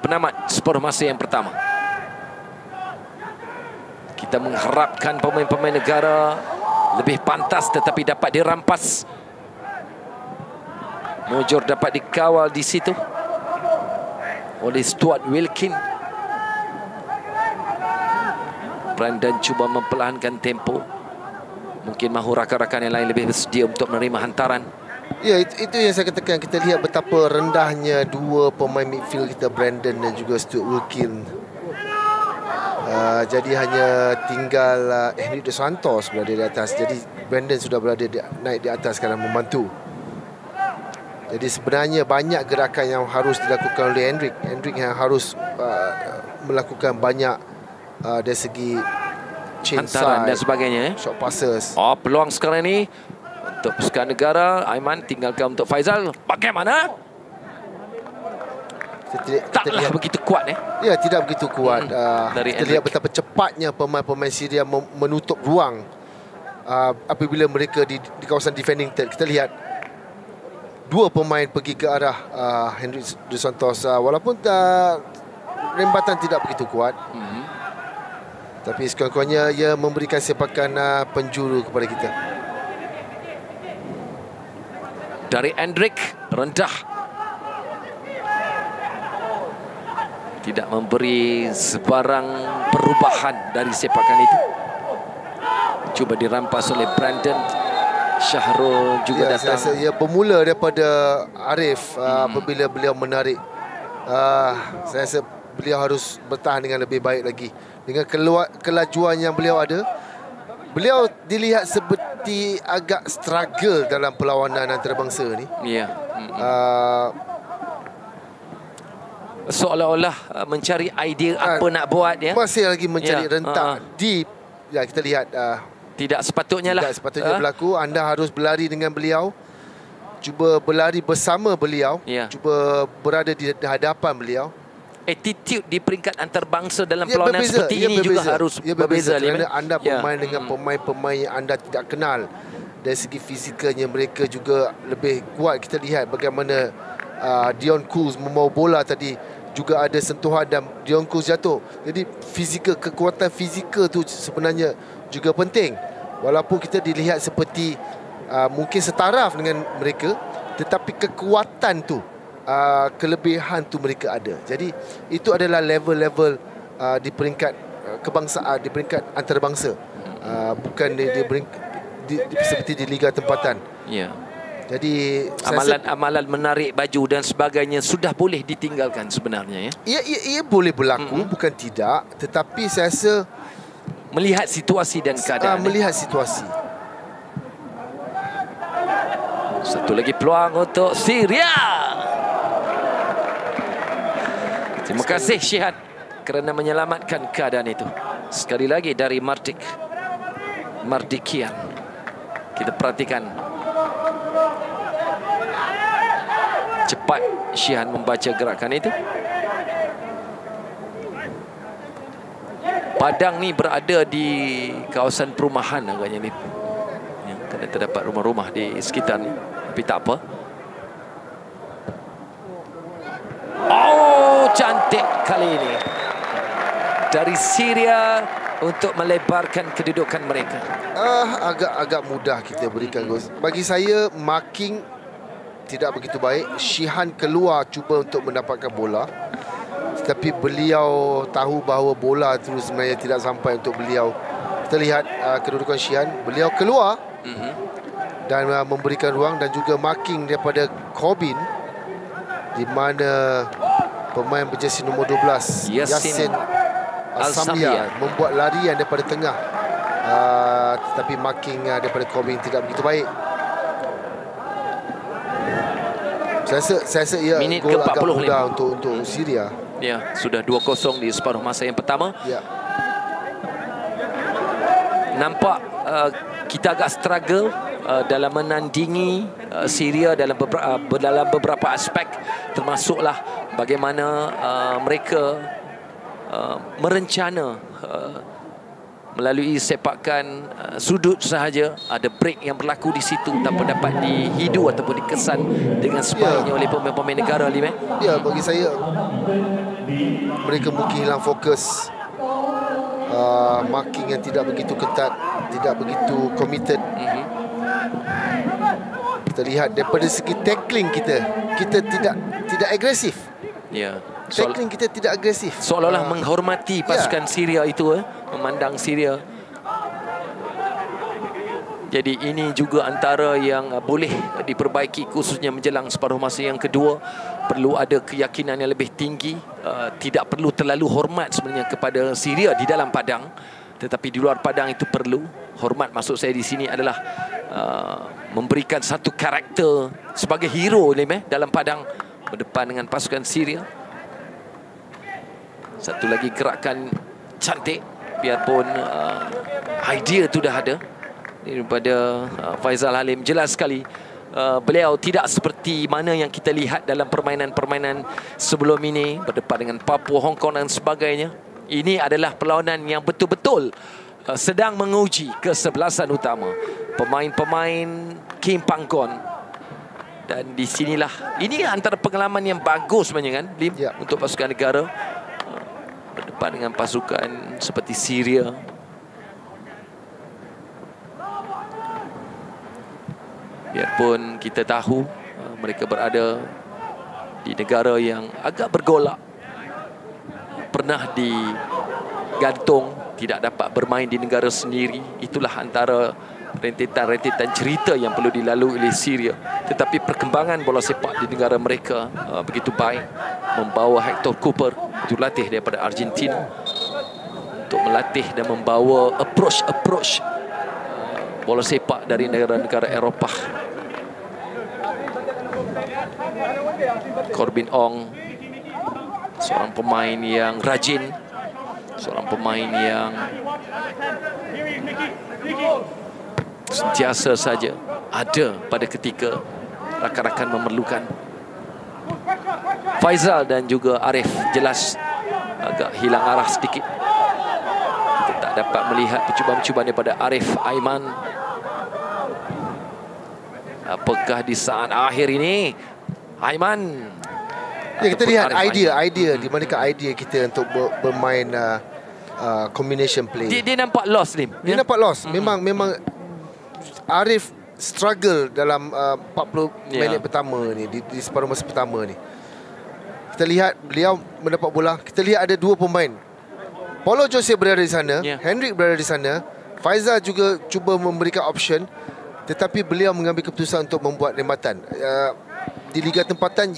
penamat separuh masa yang pertama. Kita mengharapkan pemain-pemain negara lebih pantas tetapi dapat dirampas. Mujur dapat dikawal di situ oleh Stuart Wilkin. Brandon cuba memperlahankan tempo. Mungkin mahu rakan-rakan yang lain lebih bersedia untuk menerima hantaran. Ya, itu yang saya katakan. Kita lihat betapa rendahnya dua pemain midfield kita, Brandon dan juga Stuart Wilkin. Jadi hanya tinggal Henry Dos Santos berada di atas. Jadi Brandon sudah berada naik di atas sekarang membantu. Jadi sebenarnya banyak gerakan yang harus dilakukan oleh Hendrik. Hendrik yang harus melakukan banyak dari segi hantaran dan sebagainya. Short passes. Oh, peluang sekarang ini untuk pasukan negara. Aiman tinggalkan untuk Faizal. Bagaimana? Taklah begitu kuat. Ya, tidak begitu kuat. Kita lihat betapa cepatnya pemain-pemain Syria menutup ruang apabila mereka di kawasan defending third. Kita lihat dua pemain pergi ke arah Henry Dos Santos. Walaupun rembatan tidak begitu kuat, tapi sekurang-kurangnya ia memberikan sepakan penjuru kepada kita. Dari Hendrik, rendah. Tidak memberi sebarang perubahan dari sepakan itu. Cuba dirampas oleh Brandon. Syahrul juga datang. Saya rasa ia bermula daripada Arif apabila beliau menarik. Saya rasa beliau harus bertahan dengan lebih baik lagi. Dengan kelajuan yang beliau ada, beliau dilihat seperti agak struggle dalam perlawanan antarabangsa ni. Ya. Seolah-olah mencari idea apa nak buat, ya. Masih lagi mencari rentak deep. Ya, kita lihat tidak sepatutnya lah. Tidak sepatutnya berlaku. Anda harus berlari dengan beliau. Cuba berlari bersama beliau. Cuba berada di hadapan beliau. Attitude di peringkat antarabangsa dalam perlawanan seperti ini juga harus berbeza. Kerana anda bermain dengan pemain-pemain yang anda tidak kenal. Dari segi fizikalnya mereka juga lebih kuat. Kita lihat bagaimana Dion Kuz membawa bola tadi, juga ada sentuhan dan Dion Kuz jatuh. Jadi kekuatan fizikal tu sebenarnya juga penting. Walaupun kita dilihat seperti mungkin setaraf dengan mereka, tetapi kekuatan tu, kelebihan tu mereka ada. Jadi itu adalah level-level di peringkat kebangsaan, di peringkat antarabangsa, bukan seperti di liga tempatan. Ya. Jadi amalan menarik baju dan sebagainya sudah boleh ditinggalkan sebenarnya ya. Ia boleh berlaku, bukan tidak, tetapi saya rasa melihat situasi dan keadaan. Melihat situasi. Satu lagi peluang untuk Syria. Terima kasih Syihan kerana menyelamatkan keadaan itu. Sekali lagi dari Mardikian. Kita perhatikan cepat Syihan membaca gerakan itu. Padang ni berada di kawasan perumahan agaknya ni. Kerana terdapat rumah-rumah di sekitar ni. Tapi tak apa. Oh, cantik kali ini dari Syria untuk melebarkan kedudukan mereka. Agak mudah kita berikan gol. Bagi saya marking tidak begitu baik. Syihan keluar cuba untuk mendapatkan bola, tetapi beliau tahu bahawa bola itu sebenarnya tidak sampai untuk beliau. Kita lihat kedudukan Syihan, beliau keluar dan memberikan ruang, dan juga marking daripada Corbin, di mana pemain berjersey nombor 12 Yassin Al-Samlia membuat larian daripada tengah, tetapi marking daripada Corbin tidak begitu baik. Saya rasa ia gol agak mudah untuk Syria. Ya, sudah 2-0 di separuh masa yang pertama. Ya. Nampak kita agak struggle dalam menandingi Syria dalam beberapa aspek, termasuklah bagaimana mereka merencana melalui sepakan sudut sahaja. Ada break yang berlaku di situ tanpa dapat dihidu ataupun dikesan dengan sebaiknya oleh pemain-pemain negara. Ya, bagi saya mereka mungkin hilang fokus. Marking yang tidak begitu ketat, tidak begitu committed. Kita lihat daripada segi tackling kita tidak agresif. Ya. Tackling kita tidak agresif. Seolah-olah menghormati pasukan Syria itu, memandang Syria. Jadi ini juga antara yang boleh diperbaiki, khususnya menjelang separuh masa yang kedua. Perlu ada keyakinan yang lebih tinggi. Tidak perlu terlalu hormat sebenarnya kepada Syria di dalam padang, tetapi di luar padang itu perlu. Hormat maksud saya di sini adalah memberikan satu karakter sebagai hero dalam padang berdepan dengan pasukan Syria. Satu lagi gerakan cantik, biarpun idea itu dah ada daripada Faizal Halim. Jelas sekali beliau tidak seperti mana yang kita lihat dalam permainan-permainan sebelum ini, berdepan dengan Papua, Hong Kong dan sebagainya. Ini adalah perlawanan yang betul-betul sedang menguji kesebelasan utama pemain-pemain Kim Panggon. Dan di sinilah, ini antara pengalaman yang bagus sebenarnya kan, Lim, untuk pasukan negara berdepan dengan pasukan seperti Syria. Biarpun kita tahu mereka berada di negara yang agak bergolak, pernah digantung, tidak dapat bermain di negara sendiri. Itulah antara rentetan-rentetan cerita yang perlu dilalui oleh Syria. Tetapi perkembangan bola sepak di negara mereka begitu baik. Membawa Hector Cooper, jurulatih daripada Argentina, untuk melatih dan membawa approach bola sepak dari negara-negara Eropah. Corbin Ong, seorang pemain yang rajin, seorang pemain yang sentiasa saja ada pada ketika rakan-rakan memerlukan. Faizal dan juga Arif jelas agak hilang arah sedikit. Kita tak dapat melihat percubaan-percubaan daripada Arif Aiman. Apakah di saat akhir ini Aiman? Ya, kita lihat idea di manakah idea kita untuk bermain combination play. Dia nampak lost, Lim. Dia nampak lost. Memang Arif struggle dalam 40 minit pertama ni, di separuh masa pertama ni. Kita lihat beliau mendapat bola. Kita lihat ada dua pemain. Paulo Jose berada di sana, Hendrik berada di sana. Faizal juga cuba memberikan option. tetapi beliau mengambil keputusan untuk membuat rembatan. Di Liga Tempatan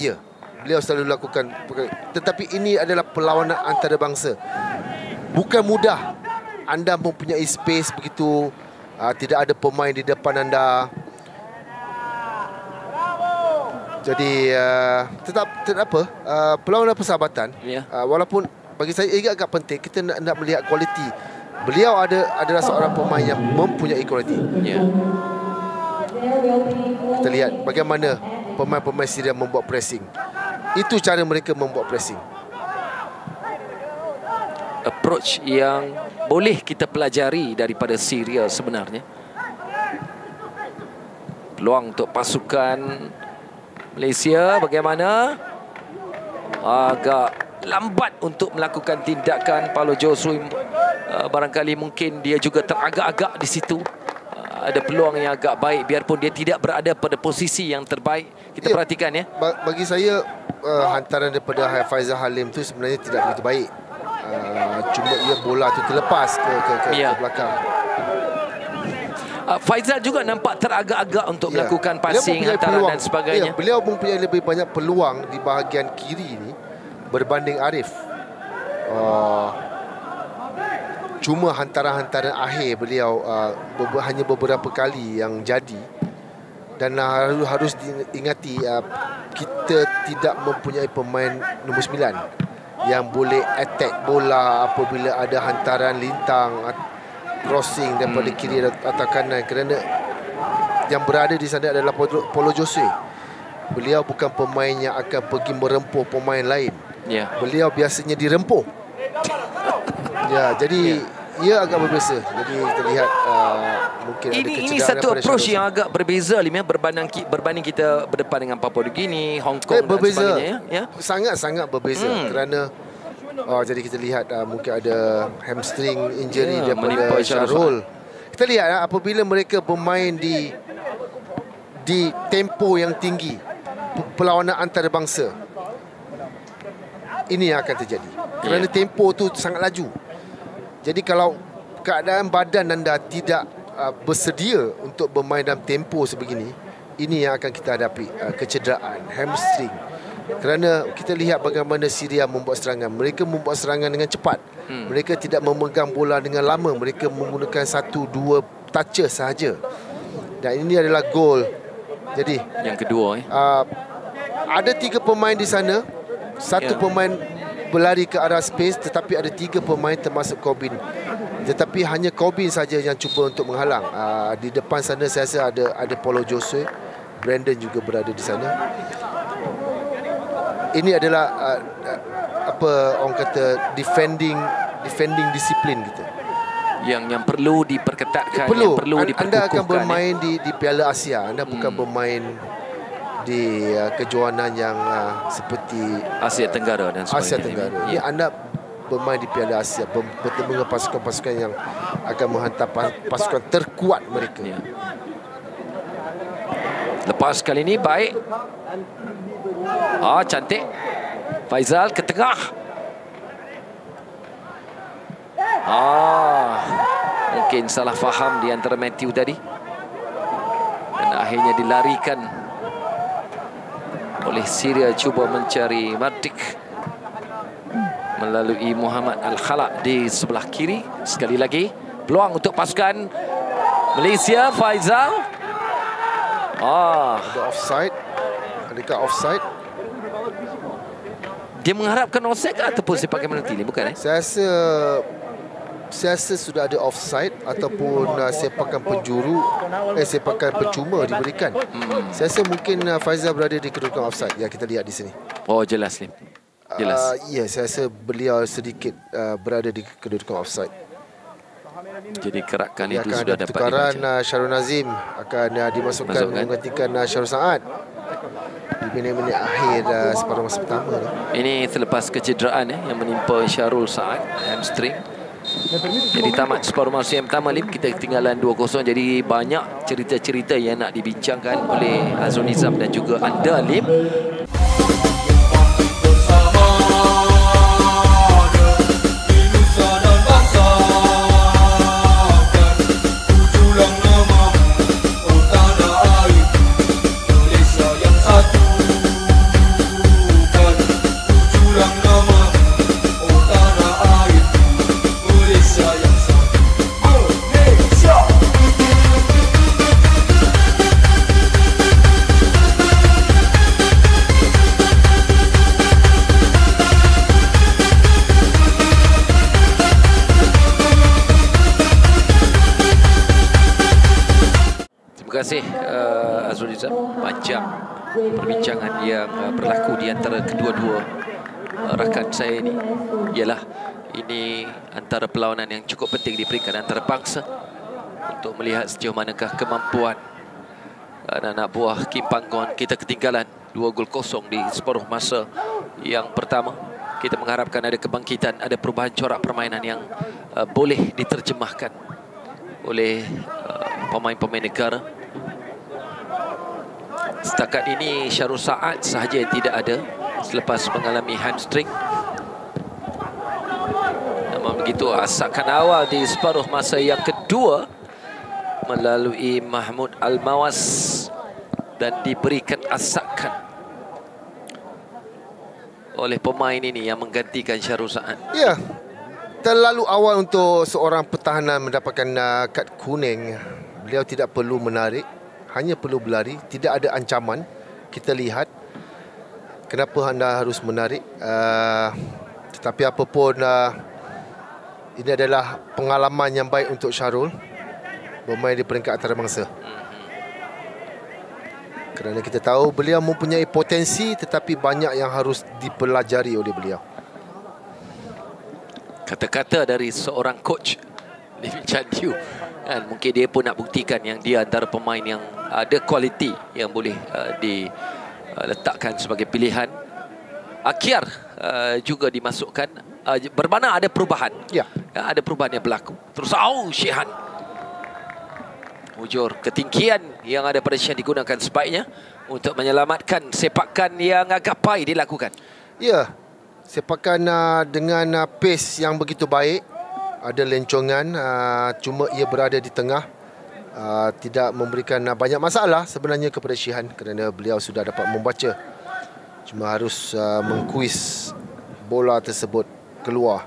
beliau selalu lakukan, tetapi ini adalah perlawanan antarabangsa. Bukan mudah. Anda mempunyai space begitu, tidak ada pemain di depan anda. Jadi tetap apa, perlawanan persahabatan. Walaupun bagi saya agak penting kita nak melihat kualiti. Beliau adalah seorang pemain yang mempunyai kualiti. Kita lihat bagaimana pemain-pemain Syria membuat pressing. Itu cara mereka membuat pressing. Approach yang boleh kita pelajari daripada Syria sebenarnya. Peluang untuk pasukan Malaysia bagaimana? Agak lambat untuk melakukan tindakan. Paulo Josue barangkali mungkin dia juga teragak-agak di situ. Ada peluang yang agak baik biarpun dia tidak berada pada posisi yang terbaik. Kita perhatikan ya. Bagi saya hantaran daripada Faizal Halim tu sebenarnya tidak begitu baik. Cuma ia bola tu terlepas ke belakang. Faizal juga nampak teragak-agak untuk melakukan passing, hantaran dan sebagainya. Beliau mempunyai lebih banyak peluang di bahagian kiri ni berbanding Arif. Cuma hantaran-hantaran akhir beliau hanya beberapa kali yang jadi. Dan harus diingati kita tidak mempunyai pemain nombor 9 yang boleh attack bola apabila ada hantaran lintang, crossing daripada kiri atau kanan, kerana yang berada di sana adalah Paulo Josue. Beliau bukan pemain yang akan pergi merempuh pemain lain. Beliau biasanya dirempuh. Jadi ia agak berbeza. Jadi kita lihat mungkin ada kecederaan. Ini satu approach yang agak berbeza berbanding kita berdepan dengan Papua New Guinea, Hong Kong dan sebagainya. Sangat-sangat berbeza. Kerana jadi kita lihat mungkin ada hamstring injury daripada Syarul. Kita lihat apabila mereka bermain di tempo yang tinggi, perlawanan antarabangsa, ini yang akan terjadi. Kerana tempo tu sangat laju. Jadi kalau keadaan badan anda tidak bersedia untuk bermain dalam tempo sebegini, ini yang akan kita hadapi, kecederaan, hamstring. Kerana kita lihat bagaimana Syria membuat serangan. Mereka membuat serangan dengan cepat. Mereka tidak memegang bola dengan lama. Mereka menggunakan 1-2 touches sahaja. Dan ini adalah gol. Jadi yang kedua ada 3 pemain di sana. Satu pemain berlari ke arah space, tetapi ada 3 pemain termasuk Corbin. Tetapi hanya Corbin saja yang cuba untuk menghalang. Di depan sana saya rasa ada Paulo Josue, Brandon juga berada di sana. Ini adalah apa orang kata defending disiplin kita. Yang perlu diperketatkan, yang perlu diperkukuhkan. Anda akan bermain di Piala Asia. Anda bukan bermain di kejohanan yang seperti Asia Tenggara dan sebagainya. Asia Tenggara. Ini anda bermain di Piala Asia, bertemu dengan pasukan-pasukan yang akan menghantar pasukan terkuat mereka. Lepas kali ini baik. Cantik. Faizal ke tengah. Mungkin salah faham di antara Matthew tadi. Dan akhirnya dilarikan oleh Syria, cuba mencari Mardik melalui Muhammad Al-Khalaq di sebelah kiri. Sekali lagi peluang untuk pasukan Malaysia. Faizal ada offside. Adakah offside? Dia mengharapkan offside ataupun sepakai penalti ni, bukan Saya rasa sudah ada offside ataupun sepakan penjuru, sepakan percuma diberikan. Saya rasa mungkin Faizal berada di kedudukan offside. Ya, kita lihat di sini. Jelas ni. Jelas. Saya rasa beliau sedikit berada di kedudukan offside. Jadi kerakan itu akan sudah ada dapat pertukaran. dibaca. Syarul Nazim akan dimasukkan menggantikan Syarul Saad di minit-minit akhir separuh masa pertama ni. Ini selepas kecederaan yang menimpa Syarul Saad, hamstring. Jadi tamat separuh masa yang pertama, Lim. Kita ketinggalan 2-0. Jadi banyak cerita-cerita yang nak dibincangkan oleh Azrul Nizam dan juga anda, Lim. kasih Azrul Izzat. Panjang perbincangan yang berlaku di antara kedua-dua rakan saya ini. Ialah ini antara perlawanan yang cukup penting di peringkat antarabangsa untuk melihat sejauh manakah kemampuan anak-anak buah Kim Panggon. Kita ketinggalan 2-0 di separuh masa yang pertama. Kita mengharapkan ada kebangkitan, ada perubahan corak permainan yang boleh diterjemahkan oleh pemain-pemain negara. Setakat ini Syarul Saad sahaja yang tidak ada selepas mengalami hamstring. Namun begitu, asakan awal di separuh masa yang kedua melalui Mahmud Al-Mawas dan diberikan asakan oleh pemain ini yang menggantikan Syarul Saad. Ya, terlalu awal untuk seorang pertahanan mendapatkan kad kuning. Beliau tidak perlu menarik, hanya perlu berlari, tidak ada ancaman. Kita lihat kenapa anda harus menarik. Tetapi apapun, ini adalah pengalaman yang baik untuk Syarul bermain di peringkat antarabangsa. Kerana kita tahu beliau mempunyai potensi, tetapi banyak yang harus dipelajari oleh beliau. Kata-kata dari seorang coach, Lim Chan Yu, kan, mungkin dia pun nak buktikan yang dia antara pemain yang ada kualiti yang boleh diletakkan sebagai pilihan. Akyar juga dimasukkan, bermakna ada perubahan. Ya, ada perubahan yang berlaku. Terus Syihan, ujur ketinggian yang ada pada Syihan digunakan sebaiknya untuk menyelamatkan sepakan yang agak payah dilakukan. ya, sepakan dengan pace yang begitu baik. Ada lencongan, cuma ia berada di tengah. Tidak memberikan banyak masalah sebenarnya kepada Syihan kerana beliau sudah dapat membaca. Cuma harus mengkuis bola tersebut keluar.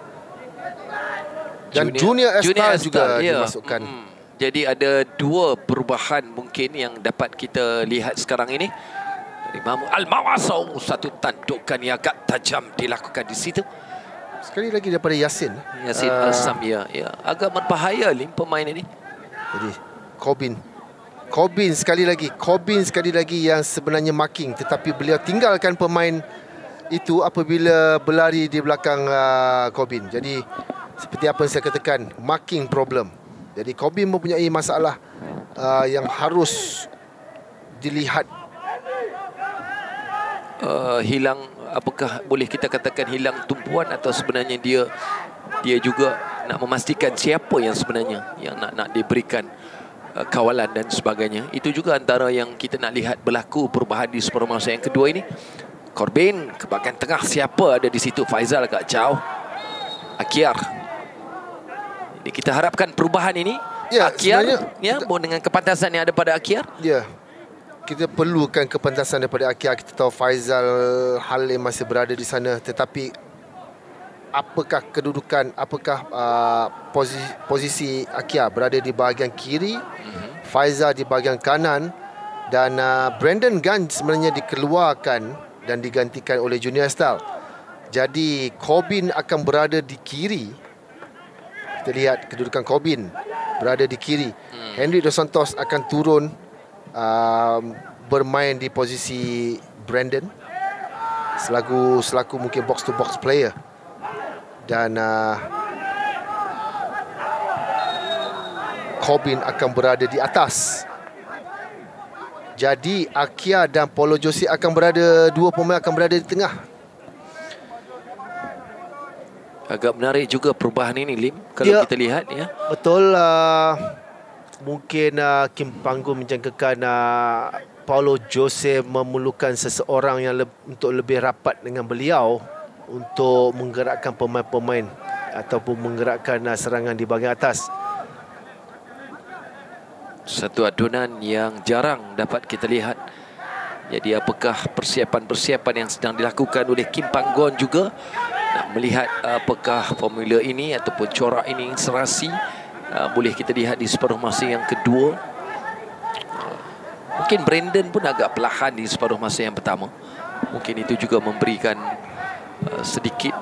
Dan Junior Estal juga dimasukkan. Jadi ada dua perubahan mungkin yang dapat kita lihat sekarang ini. Mahmud Al-Mawas, satu tandukan yang agak tajam dilakukan di situ. Sekali lagi daripada Yasin Al-Samia, ya, agak berbahaya pemain ini. Jadi Corbin sekali lagi yang sebenarnya marking, tetapi beliau tinggalkan pemain itu apabila berlari di belakang Corbin. Jadi seperti apa yang saya katakan, marking problem. Jadi Corbin mempunyai masalah yang harus dilihat. Hilang, apakah boleh kita katakan hilang tumpuan, atau sebenarnya dia juga nak memastikan siapa yang sebenarnya yang nak diberikan kawalan dan sebagainya. Itu juga antara yang kita nak lihat berlaku perubahan di separuh masa yang kedua ini. Corbin ke bahagian tengah, siapa ada di situ? Faizal agak jauh. Akyar. Jadi kita harapkan perubahan ini. Ya, Akyar, ya, dengan kepantasan yang ada pada Akyar. Ya, kita perlukan kepantasan daripada Akyar. Kita tahu Faizal Halim masih berada di sana, tetapi apakah kedudukan, apakah posisi Akyar berada di bahagian kiri, Faizal di bahagian kanan, dan Brandon Gunn sebenarnya dikeluarkan dan digantikan oleh Junior Estal. Jadi Corbin akan berada di kiri. Kita lihat kedudukan Corbin berada di kiri. Henry Dos Santos akan turun bermain di posisi Brandon selaku mungkin box to box player. Dan Corbin akan berada di atas. Jadi Akyar dan Paulo Jose akan berada, dua pemain akan berada di tengah. Agak menarik juga perubahan ini, Lim, kalau kita lihat, ya. Betul. Mungkin Kim Panggon menjangkakan Paulo Jose memerlukan seseorang yang untuk lebih rapat dengan beliau untuk menggerakkan pemain-pemain ataupun menggerakkan serangan di bahagian atas. Satu adunan yang jarang dapat kita lihat. Jadi apakah persiapan-persiapan yang sedang dilakukan oleh Kim Panggon juga nak melihat apakah formula ini ataupun corak ini serasi boleh kita lihat di separuh masa yang kedua. Mungkin Brandon pun agak perlahan di separuh masa yang pertama. Mungkin itu juga memberikan sedikit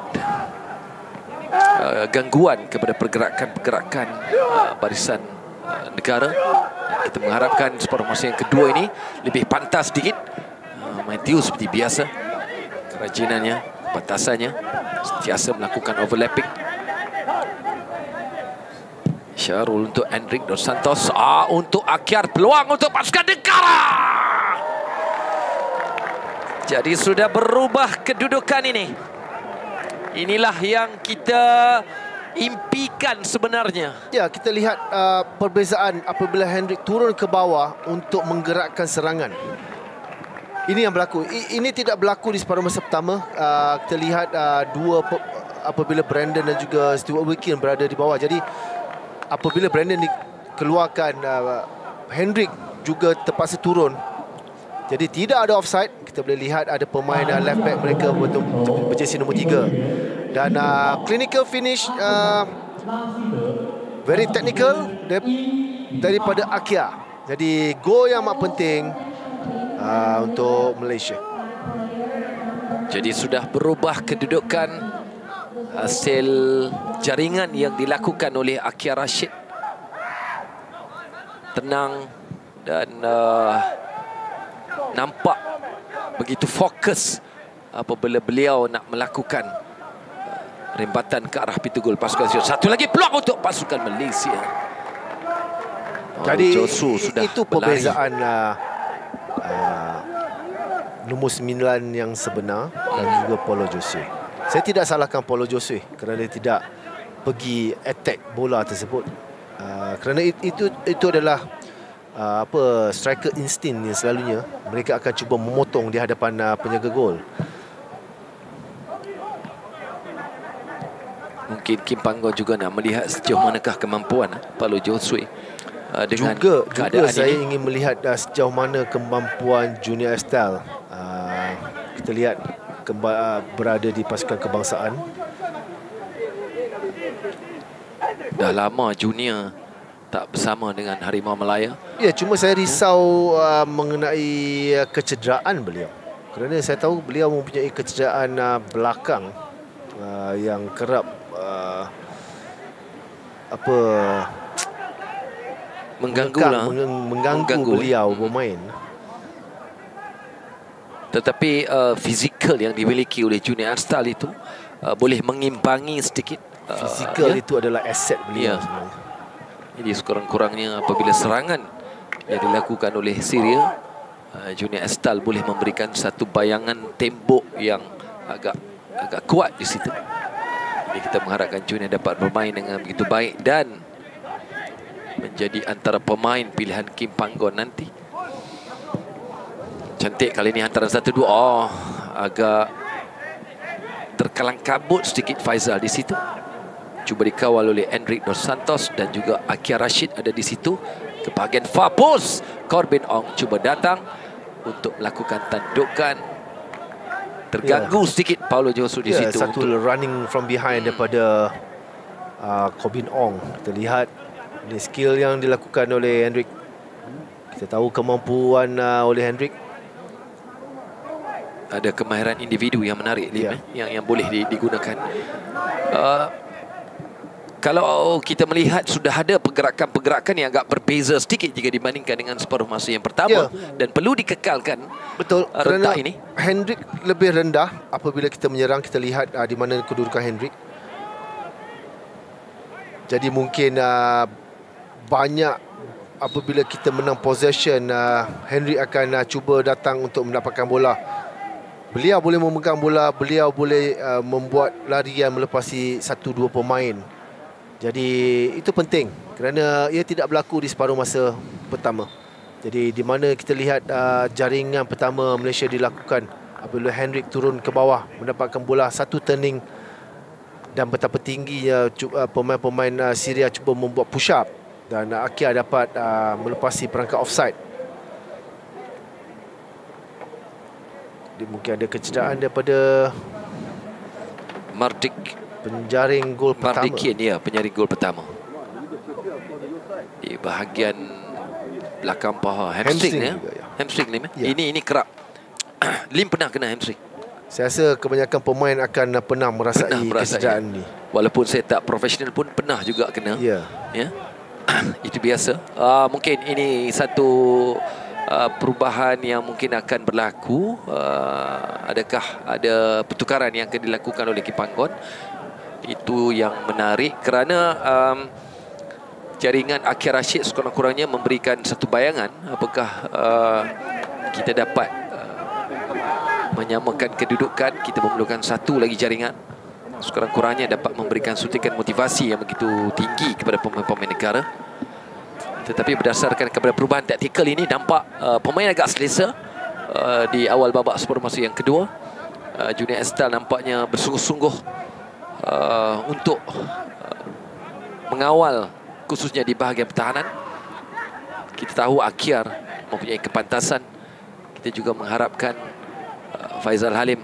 gangguan kepada pergerakan-pergerakan barisan negara. Dan kita mengharapkan separuh masa yang kedua ini lebih pantas sedikit. Matthew seperti biasa, kerajinannya, pantasannya, sentiasa melakukan overlapping. Syarul untuk Hendrik Dos Santos. Untuk Akyar, peluang untuk pasukan negara. Jadi sudah berubah kedudukan ini. Inilah yang kita impikan sebenarnya. Ya, kita lihat perbezaan apabila Hendrik turun ke bawah untuk menggerakkan serangan. Ini yang berlaku. Ini tidak berlaku di separuh masa pertama. Kita lihat apabila Brandon dan juga Stuart Wilkin berada di bawah. Jadi apabila Brandon dikeluarkan, Hendrik juga terpaksa turun. Jadi tidak ada offside. Kita boleh lihat ada pemain left back mereka berjersey nombor 3. Dan clinical finish, very technical daripada Akyar. Jadi gol yang amat penting untuk Malaysia. Jadi sudah berubah kedudukan hasil jaringan yang dilakukan oleh Akyar Rashid. Tenang dan nampak begitu fokus apabila beliau nak melakukan rembatan ke arah pintu gol pasukan Malaysia. Satu lagi peluang untuk pasukan Malaysia. Jadi itu perbezaan nombor 9 yang sebenar dan juga Paulo Josue. Saya tidak salahkan Paulo Josue kerana dia tidak pergi attack bola tersebut. Kerana itu adalah striker instinct yang selalunya mereka akan cuba memotong di hadapan penjaga gol. Mungkin Kim Panggon juga nak melihat sejauh manakah kemampuan Paulo Josue dengan juga keadaan saya ini. ingin melihat sejauh mana kemampuan Junior Estelle. Kita lihat berada di pasukan kebangsaan. Dah lama Junior tak bersama dengan Harimau Malaya. Ya, cuma saya risau mengenai kecederaan beliau. Kerana saya tahu beliau mempunyai kecederaan belakang yang kerap mengganggu beliau bermain. Tetapi fizikal yang dimiliki oleh Junior Estelle itu boleh mengimbangi sedikit. Fizikal itu adalah aset beliau sebenarnya. Jadi sekurang-kurangnya apabila serangan yang dilakukan oleh Syria, Junior Estelle boleh memberikan satu bayangan tembok yang agak kuat di situ. Jadi kita mengharapkan Junior dapat bermain dengan begitu baik dan menjadi antara pemain pilihan Kim Panggon nanti. Cantik kali ini hantaran 1-2. Agak terkalang kabut sedikit Faizal di situ. Cuba dikawal oleh Hendrik Dos Santos dan juga Akyar Rashid ada di situ. Ke bahagian far post, Corbin Ong cuba datang untuk melakukan tandukan. Terganggu sedikit Paulo Josue di situ. Satu running from behind daripada Corbin Ong. Kita lihat ini skill yang dilakukan oleh Hendrik. Kita tahu kemampuan oleh Hendrik. Ada kemahiran individu yang menarik, yang boleh digunakan. Kalau kita melihat sudah ada pergerakan-pergerakan yang agak berbeza sedikit jika dibandingkan dengan separuh masa yang pertama, dan perlu dikekalkan. Betul, rentak ini. Hendrik lebih rendah apabila kita menyerang. Kita lihat di mana kedudukan Hendrik. Jadi mungkin banyak apabila kita menang possession, Hendrik akan cuba datang untuk mendapatkan bola. Beliau boleh memegang bola, beliau boleh membuat larian melepasi 1-2 pemain. Jadi itu penting kerana ia tidak berlaku di separuh masa pertama. Jadi di mana kita lihat jaringan pertama Malaysia dilakukan apabila Hendrik turun ke bawah mendapatkan bola, satu turning, dan betapa tingginya pemain-pemain Syria cuba membuat push up dan Akyar dapat melepasi perangkap offside. Dia mungkin ada kecederaan daripada Mardik, penjaring gol pertama. Mardikian, ya, penjaring gol pertama. Di bahagian belakang paha, hamstring ya. Hamstring Lim. Ini kerap. Lim pernah kena hamstring. Saya rasa kebanyakan pemain akan pernah merasai kecederaan ni. Walaupun saya tak profesional pun pernah juga kena. Ya. Ya. Itu biasa. Mungkin ini satu perubahan yang mungkin akan berlaku. Adakah ada pertukaran yang akan dilakukan oleh Kim Panggon? Itu yang menarik kerana jaringan Akhir Rashid sekurang-kurangnya memberikan satu bayangan apakah kita dapat menyamakan kedudukan. Kita memerlukan satu lagi jaringan, sekurang-kurangnya dapat memberikan suntikan motivasi yang begitu tinggi kepada pemain-pemain negara. Tetapi berdasarkan kepada perubahan taktikal ini, nampak pemain agak selesa di awal babak separuh masa yang kedua. Junior Estal nampaknya bersungguh-sungguh untuk mengawal, khususnya di bahagian pertahanan. Kita tahu Akyar mempunyai kepantasan. Kita juga mengharapkan Faizal Halim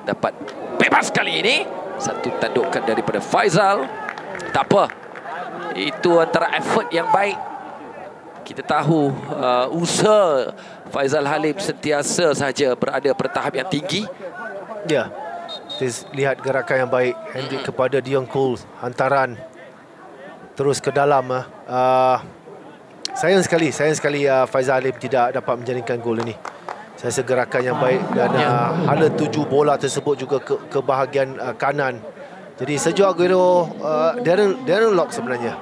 dapat bebas kali ini. Satu tandukan daripada Faizal. Tak apa, itu antara effort yang baik. Kita tahu usaha Faizal Halim sentiasa saja berada pada tahap yang tinggi. Ya, kita lihat gerakan yang baik Hendrik kepada Dion Cole, hantaran terus ke dalam. Sayang sekali Faizal Halim tidak dapat menjaringkan gol ini. Saya rasa gerakan yang baik dan hala tuju bola tersebut juga ke bahagian kanan. Jadi Sergio Aguero, Darren Lock sebenarnya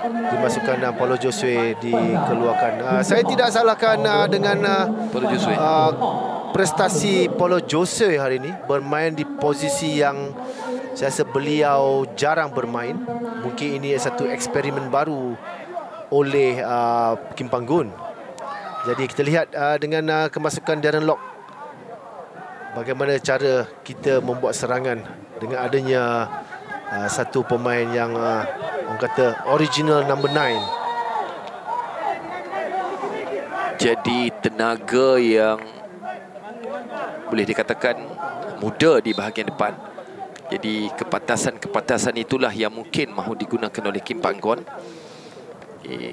dimasukkan, Paulo Josue dikeluarkan. Saya tidak salahkan dengan Paulo Josue. Prestasi Paulo Josue hari ini, bermain di posisi yang saya rasa beliau jarang bermain. Mungkin ini satu eksperimen baru oleh Kim Panggon. Jadi kita lihat dengan kemasukan Darren Lock, bagaimana cara kita membuat serangan dengan adanya satu pemain yang orang kata original number 9. Jadi tenaga yang boleh dikatakan muda di bahagian depan. Jadi kepantasan itulah yang mungkin mahu digunakan oleh Kim Panggon.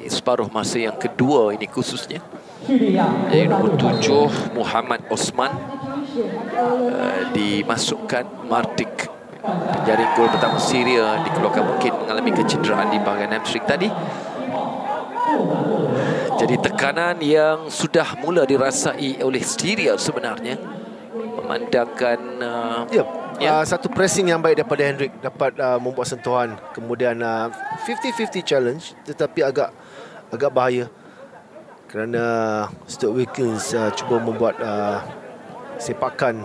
Separuh masa yang kedua ini khususnya. Jadi nombor 7 Muhammad Osman dimasukkan. Martik, penjaring gol pertama Syria, dikeluarkan, mungkin mengalami kecederaan di bahagian hamstring tadi. Jadi tekanan yang sudah mula dirasai oleh Syria sebenarnya, memandangkan satu pressing yang baik daripada Hendrik, dapat membuat sentuhan. Kemudian 50-50 challenge, tetapi agak bahaya kerana Stuart Wilkins cuba membuat sepakan.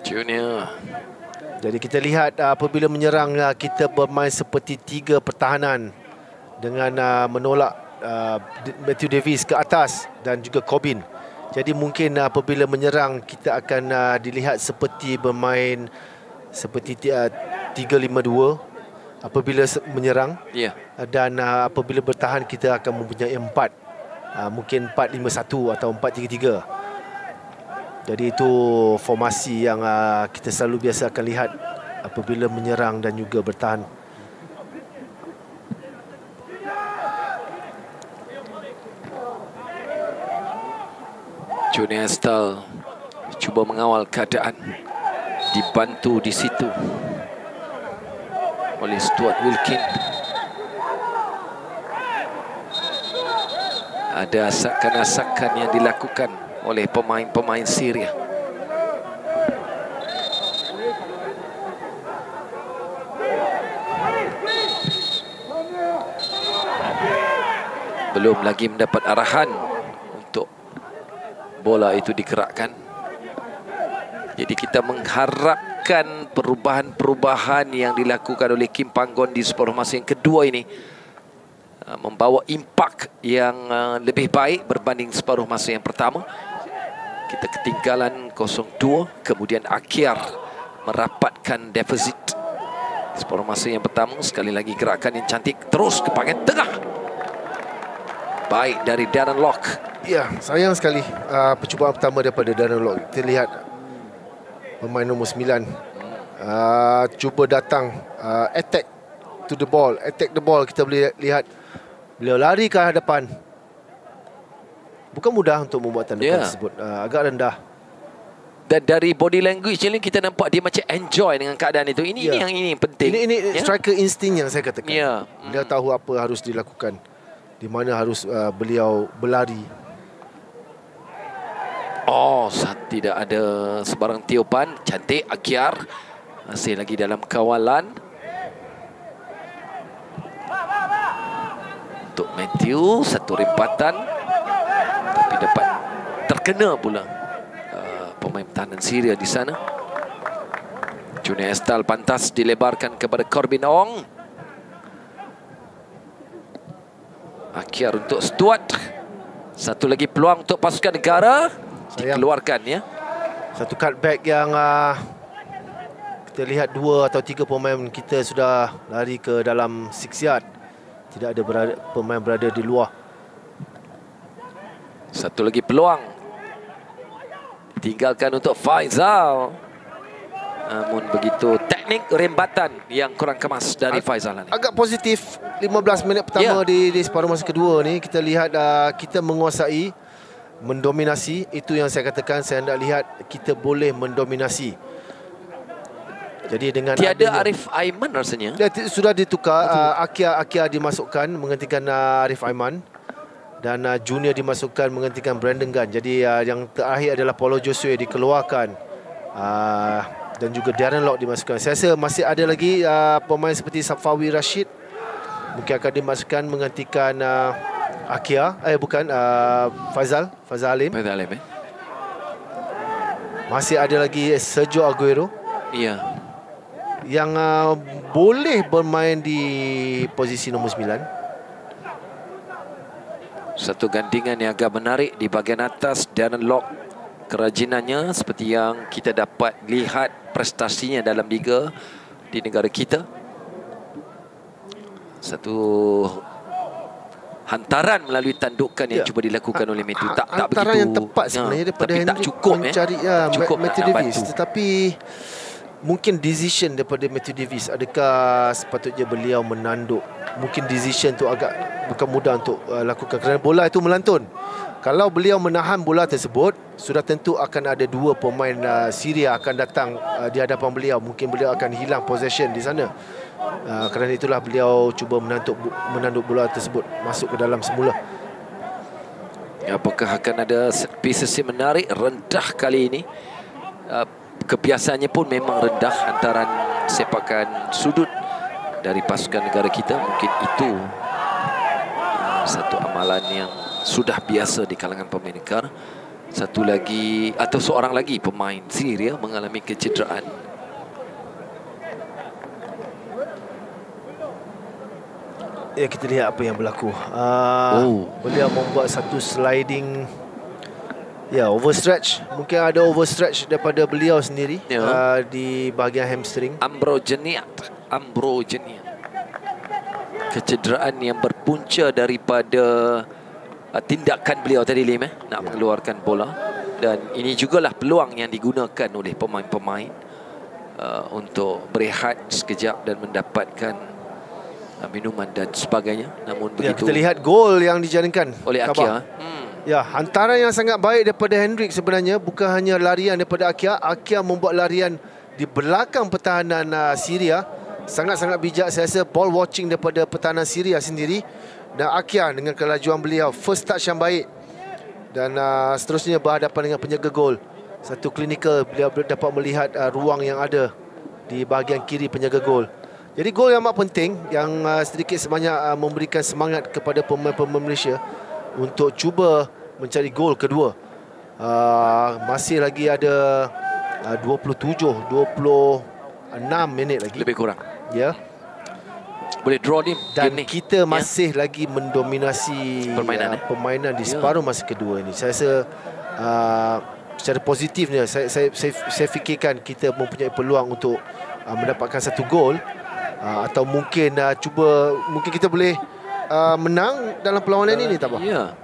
Junior. Jadi kita lihat apabila menyerang, kita bermain seperti 3 pertahanan dengan menolak Matthew Davies ke atas dan juga Corbin. Jadi mungkin apabila menyerang, kita akan dilihat seperti bermain seperti 3-5-2 apabila menyerang. Dan apabila bertahan, kita akan mempunyai 4, mungkin 4-5-1 atau 4-3-3. Jadi itu formasi yang kita selalu biasa akan lihat apabila menyerang dan juga bertahan. Junior Estal cuba mengawal keadaan, dibantu di situ oleh Stuart Wilkins. Ada asakan-asakan yang dilakukan oleh pemain-pemain Syria. Belum lagi mendapat arahan untuk bola itu digerakkan. Jadi kita mengharapkan perubahan-perubahan yang dilakukan oleh Kim Panggon di separuh masa yang kedua ini membawa impak yang lebih baik berbanding separuh masa yang pertama. Kita ketinggalan 0-2, kemudian Akyar merapatkan defisit. Separuh masa yang pertama, sekali lagi gerakan yang cantik, terus ke bahagian tengah. Baik dari Darren Lock. Ya, sayang sekali percubaan pertama daripada Darren Lock. Kita lihat pemain nombor 9 cuba datang, attack to the ball, attack the ball. Kita boleh lihat beliau lari ke hadapan. Bukan mudah untuk membuat tandukan tersebut, agak rendah. Dan dari body language ni kita nampak dia macam enjoy dengan keadaan itu. Ini yang penting. Ini striker instinct yang saya katakan. Dia tahu apa harus dilakukan, di mana harus beliau berlari. Tidak ada sebarang tiupan. Cantik Akyar. Masih lagi dalam kawalan. Untuk Matthew, satu rempatan. Tapi dapat terkena pula pemain pertahanan Syria di sana. Junior Estal pantas dilebarkan kepada Corbin Ong. Akyar untuk Stuart. Satu lagi peluang untuk pasukan negara. Dikeluarkan ya. Satu cutback yang kita lihat 2 atau 3 pemain kita sudah lari ke dalam 6 yard. Tidak ada pemain berada di luar. Satu lagi peluang. Tinggalkan untuk Faizal. Namun begitu teknik rembatan yang kurang kemas dari Faizal ni. Agak positif 15 minit pertama di separuh masa kedua ni. Kita lihat kita menguasai, mendominasi. Itu yang saya katakan, saya hendak lihat kita boleh mendominasi. Jadi dengan tiada Arif Aiman rasanya. Sudah ditukar. Akia dimasukkan menggantikan Arif Aiman. Dan Junior dimasukkan menggantikan Brandon Gunn. Jadi yang terakhir adalah Paulo Josue dikeluarkan. Dan juga Darren Lock dimasukkan. Saya rasa masih ada lagi pemain seperti Safawi Rashid. Mungkin akan dimasukkan menggantikan Faizal Alim. Masih ada lagi Sergio Aguero. Yang boleh bermain di posisi nombor 9. Satu gandingan yang agak menarik di bahagian atas. Darren Lock, kerajinannya seperti yang kita dapat lihat prestasinya dalam liga di negara kita. Satu hantaran melalui tandukan yang cuba dilakukan oleh Matthew. Tak hantaran begitu, yang tepat sebenarnya daripada Hendrik, tak cukup mencari cukup Matthew Davies. Tetapi mungkin decision daripada Matthew Davies, adakah sepatutnya beliau menanduk? Mungkin decision tu agak bukan mudah untuk lakukan kerana bola itu melantun. Kalau beliau menahan bola tersebut, sudah tentu akan ada 2 pemain Syria akan datang di hadapan beliau. Mungkin beliau akan hilang possession di sana. Kerana itulah beliau cuba menanduk bola tersebut masuk ke dalam semula. Apakah akan ada pieces yang menarik? Rendah kali ini. Kebiasaannya pun memang rendah antaran sepakan sudut dari pasukan negara kita. Mungkin itu satu amalan yang sudah biasa di kalangan pemain negara. Satu lagi atau seorang lagi pemain Syria mengalami kecederaan. Ya, kita lihat apa yang berlaku. Beliau membuat satu sliding, overstretch. Mungkin ada overstretch daripada beliau sendiri di bahagian hamstring. Ambrogeniat. Kecederaan yang berpunca daripada tindakan beliau tadi, Lim, nak mengeluarkan bola. Dan ini jugalah peluang yang digunakan oleh pemain-pemain untuk berehat sekejap dan mendapatkan minuman dan sebagainya. Namun begitu, kita lihat gol yang dijaringkan oleh Akia. Hantaran yang sangat baik daripada Hendrik sebenarnya. Bukan hanya larian daripada Akia. Akia membuat larian di belakang pertahanan Syria. Sangat-sangat bijak saya rasa, ball watching daripada pertahanan Syria sendiri. Dan Akia dengan kelajuan beliau, first touch yang baik. Dan seterusnya berhadapan dengan penjaga gol. Satu klinikal, beliau dapat melihat ruang yang ada di bahagian kiri penjaga gol. Jadi gol yang amat penting, yang sedikit sebanyak memberikan semangat kepada pemain-pemain Malaysia untuk cuba mencari gol kedua. Masih lagi ada 26 minit lagi. Lebih kurang. Boleh draw ni. Dan kita masih lagi mendominasi permainan di separuh masa kedua ini. Saya rasa secara positifnya saya fikirkan kita mempunyai peluang untuk mendapatkan satu gol. Atau mungkin mungkin kita boleh menang dalam perlawanan ini, tak apa? Ya.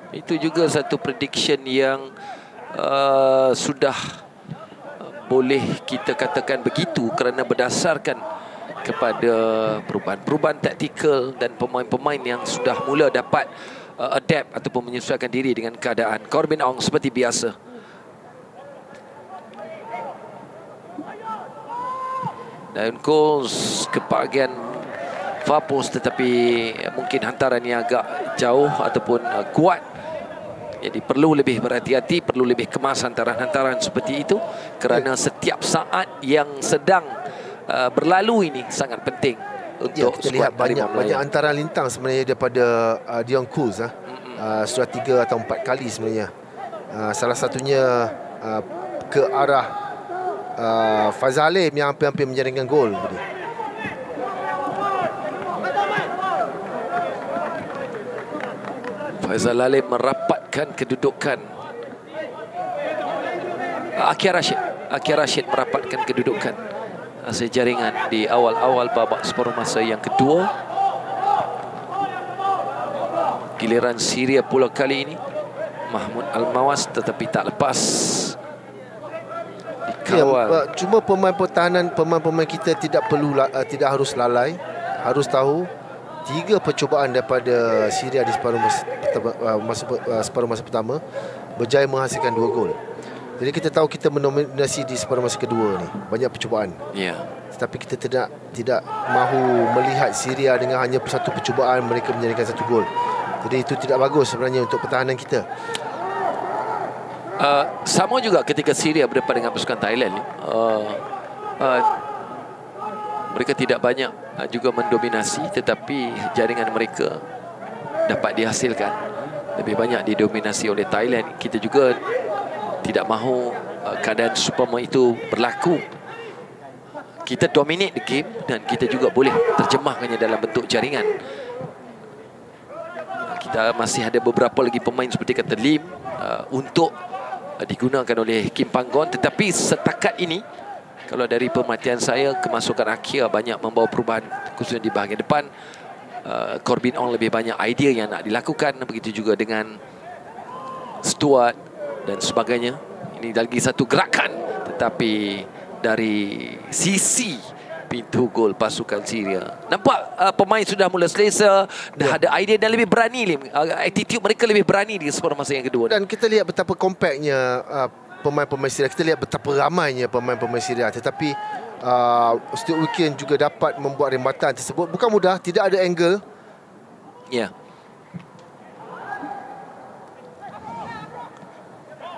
Itu juga satu prediction yang sudah boleh kita katakan begitu kerana berdasarkan kepada perubahan-perubahan taktikal dan pemain-pemain yang sudah mula dapat adapt ataupun menyesuaikan diri dengan keadaan. Corbin Ong seperti biasa Dan Coles ke bahagian far post, tetapi mungkin hantaran yang agak jauh ataupun kuat. Jadi perlu lebih berhati-hati, perlu lebih kemas hantaran-hantaran seperti itu, kerana setiap saat yang sedang berlalu ini sangat penting untuk kita lihat banyak hantaran lintang sebenarnya daripada Dion Coles. Sudah 3 atau 4 kali sebenarnya. Salah satunya ke arah Faizal Halim yang hampir-hampir menjaringkan gol tadi. Faizal Halim merapatkan kedudukan. Akhir Rashid merapatkan kedudukan hasil jaringan di awal-awal babak separuh masa yang kedua. Giliran Syria pula kali ini, Mahmud Al-Mawas, tetapi tak lepas dikawal. Cuma pemain pertahanan, pemain-pemain kita tidak harus lalai. Harus tahu 3 percubaan daripada Syria di separuh masa pertama berjaya menghasilkan 2 gol. Jadi kita tahu kita mendominasi di separuh masa kedua ni, banyak percubaan. Tetapi kita tidak mahu melihat Syria dengan hanya 1 percubaan mereka menjadikan 1 gol. Jadi itu tidak bagus sebenarnya untuk pertahanan kita. Sama juga ketika Syria berdepan dengan pasukan Thailand, mereka tidak banyak juga mendominasi, tetapi jaringan mereka dapat dihasilkan. Lebih banyak didominasi oleh Thailand. Kita juga tidak mahu keadaan seumpama itu berlaku. Kita dominate the game dan kita juga boleh terjemahkannya dalam bentuk jaringan. Kita masih ada beberapa lagi pemain seperti kata Lim untuk digunakan oleh Kim Panggon. Tetapi setakat ini, kalau dari pemerhatian saya, kemasukan Akia banyak membawa perubahan, khususnya di bahagian depan. Corbin Ong lebih banyak idea yang nak dilakukan. Begitu juga dengan Stuart dan sebagainya. Ini lagi satu gerakan, tetapi dari sisi pintu gol pasukan Syria, nampak pemain sudah mula selesa, dah ada idea dan lebih berani. Attitude mereka lebih berani di separuh masa yang kedua. Dan kita lihat betapa compactnya pemain-pemain Syria. Kita lihat betapa ramainya pemain-pemain Syria. Tetapi Stuart Weekend juga dapat membuat rembatan tersebut. Bukan mudah, tidak ada angle.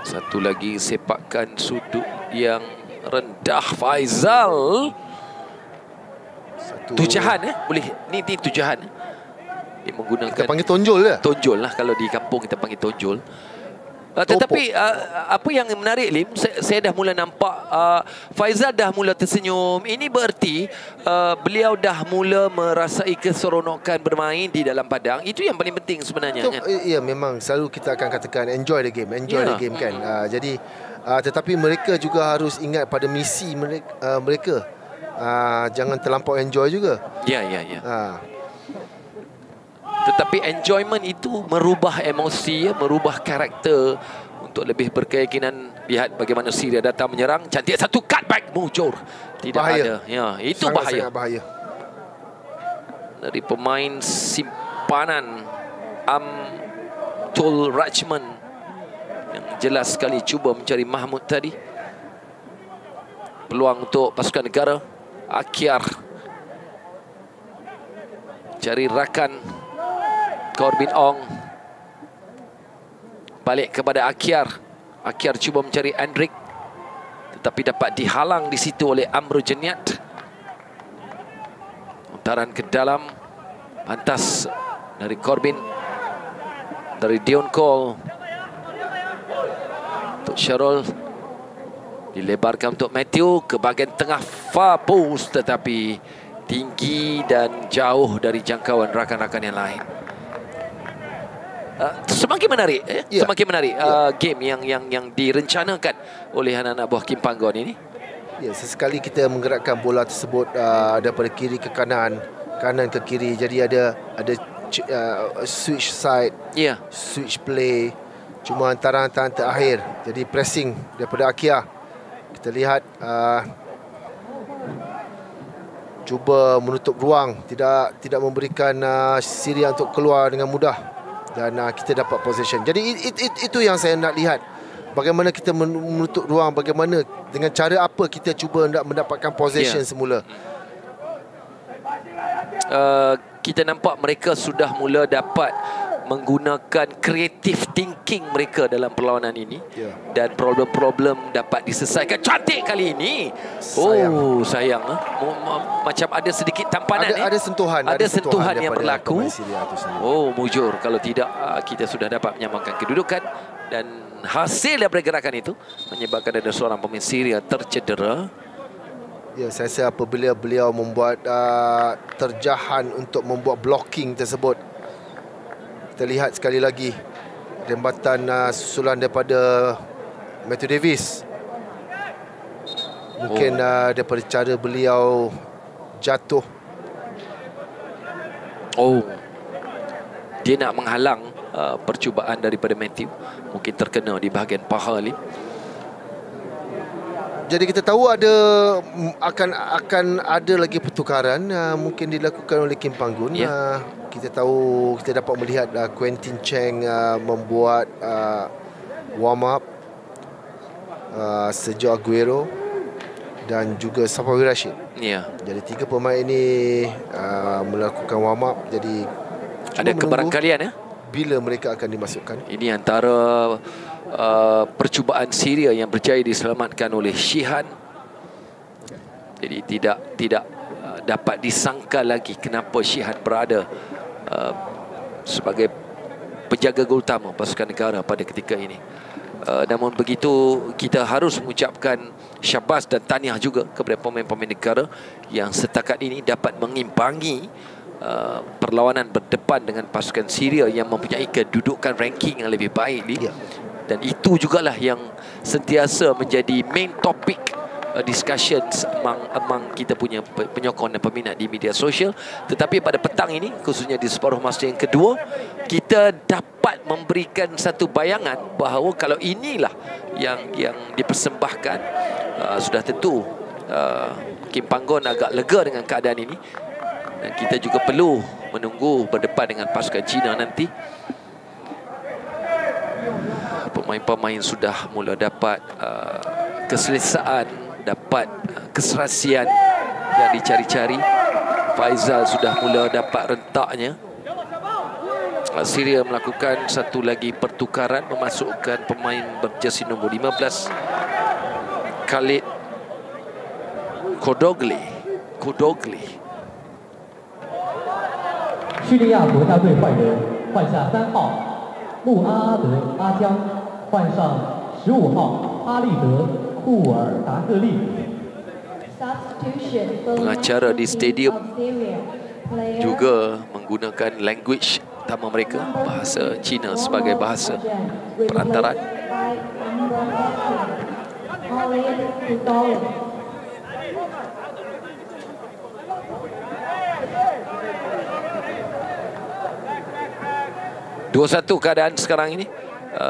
Satu lagi sepakan sudut yang rendah Faizal. Tujahan boleh. Ni tujahan. Dia menggunakan, kita panggil tonjol lah. Tonjol lah, kalau di kampung kita panggil tonjol. Tetapi apa yang menarik, Lim, saya dah mula nampak Faizal dah mula tersenyum. Ini bererti beliau dah mula merasai keseronokan bermain di dalam padang. Itu yang paling penting sebenarnya. Ya, memang selalu kita akan katakan enjoy the game, the game kan. Jadi tetapi mereka juga harus ingat pada misi mereka. Jangan terlampau enjoy juga. Ya. Tetapi enjoyment itu merubah emosi, merubah karakter untuk lebih berkeyakinan. Lihat bagaimana Syria datang menyerang, cantik satu cutback mujur. Tidak bahaya. Itu sangat bahaya. Dari pemain simpanan Amtul Rachman yang jelas sekali cuba mencari Mahmud tadi. Peluang untuk pasukan negara. Akyar cari rakan Corbin Ong. Balik kepada Akyar. Akyar cuba mencari Andrik, tetapi dapat dihalang di situ oleh Amro Jeniat. Putaran ke dalam, pantas dari Corbin, dari Dion Cole untuk Syarul. Dilebarkan untuk Matthew ke bahagian tengah far post, tetapi tinggi dan jauh dari jangkauan rakan-rakan yang lain. Semakin menarik, semakin menarik game yang direncanakan oleh anak-anak buah Kim Panggon ini. Sesekali kita menggerakkan bola tersebut daripada kiri ke kanan, kanan ke kiri. Jadi ada switch side, switch play. Cuma hantaran-hantaran terakhir, jadi pressing daripada Akia. Kita lihat cuba menutup ruang, tidak memberikan Syria untuk keluar dengan mudah, dan kita dapat possession. Jadi itu yang saya nak lihat bagaimana kita menutup ruang, bagaimana dengan cara apa kita cuba nak mendapatkan possession semula. Kita nampak mereka sudah mula dapat menggunakan creative thinking mereka dalam perlawanan ini, dan problem-problem dapat diselesaikan cantik kali ini. Sayang macam ada sedikit tampanan, ada sentuhan, ada sentuhan yang berlaku. Mujur, kalau tidak kita sudah dapat menyamakan kedudukan, dan hasil daripada gerakan itu menyebabkan ada seorang pemain Syria tercedera. Ya, saya rasa apabila beliau membuat terjahan untuk membuat blocking tersebut, kita lihat sekali lagi rembatan susulan daripada Matthew Davis. Mungkin daripada cara beliau jatuh. Dia nak menghalang percubaan daripada Matthew. Mungkin terkena di bahagian paha ni. Jadi kita tahu akan ada lagi pertukaran mungkin dilakukan oleh Kim Panggun. Kita tahu, kita dapat melihat Quentin Cheng membuat warm up, Sergio Aguero dan juga Safawi Rashid. Jadi 3 pemain ini melakukan warm up. Jadi ada kebarangkalian bila mereka akan dimasukkan. Ini antara percubaan Syria yang berjaya diselamatkan oleh Shihan. Jadi tidak dapat disangka lagi kenapa Shihan berada sebagai penjaga gol utama pasukan negara pada ketika ini. Namun begitu, kita harus mengucapkan syabas dan tahniah juga kepada pemain-pemain negara yang setakat ini dapat mengimbangi perlawanan berdepan dengan pasukan Syria yang mempunyai kedudukan ranking yang lebih baik ni. Dan itu jugalah yang sentiasa menjadi main topic discussions among kita punya penyokong dan peminat di media sosial. Tetapi pada petang ini, khususnya di separuh masa yang kedua, kita dapat memberikan satu bayangan bahawa kalau inilah yang dipersembahkan, sudah tentu Kim Panggon agak lega dengan keadaan ini. Dan kita juga perlu menunggu berdepan dengan pasukan China nanti. Pemain-pemain sudah mula dapat keselesaan, dapat keserasian yang dicari-cari. Faizal sudah mula dapat rentaknya. Syria melakukan satu lagi pertukaran, memasukkan pemain berjersey nombor 15, Khalid Kodogli. 叙利亚国家队换人，换下3号穆阿德阿江，换上15号哈利德库尔达克利。 Pengacara di stadium juga menggunakan language utama mereka, bahasa Cina sebagai bahasa perantaraan. Dua satu keadaan sekarang ini.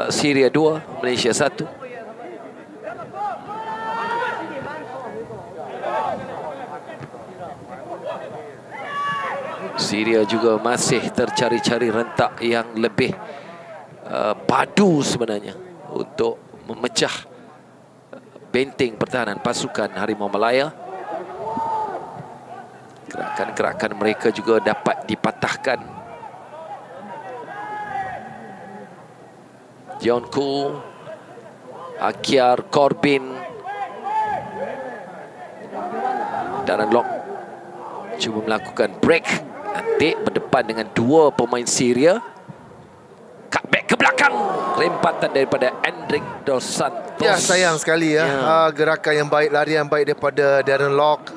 Syria 2, Malaysia 1. Syria juga masih tercari-cari rentak yang lebih padu sebenarnya untuk memecah benteng pertahanan pasukan Harimau Malaya. Gerakan-gerakan mereka juga dapat dipatahkan. Jonku, Akyar, Corbin, Darren Lock cuba melakukan break. Nanti berdepan dengan 2 pemain Syria. Cutback ke belakang, rempatan daripada Endrick Dos Santos. Ya, sayang sekali gerakan yang baik, larian baik daripada Darren Lock.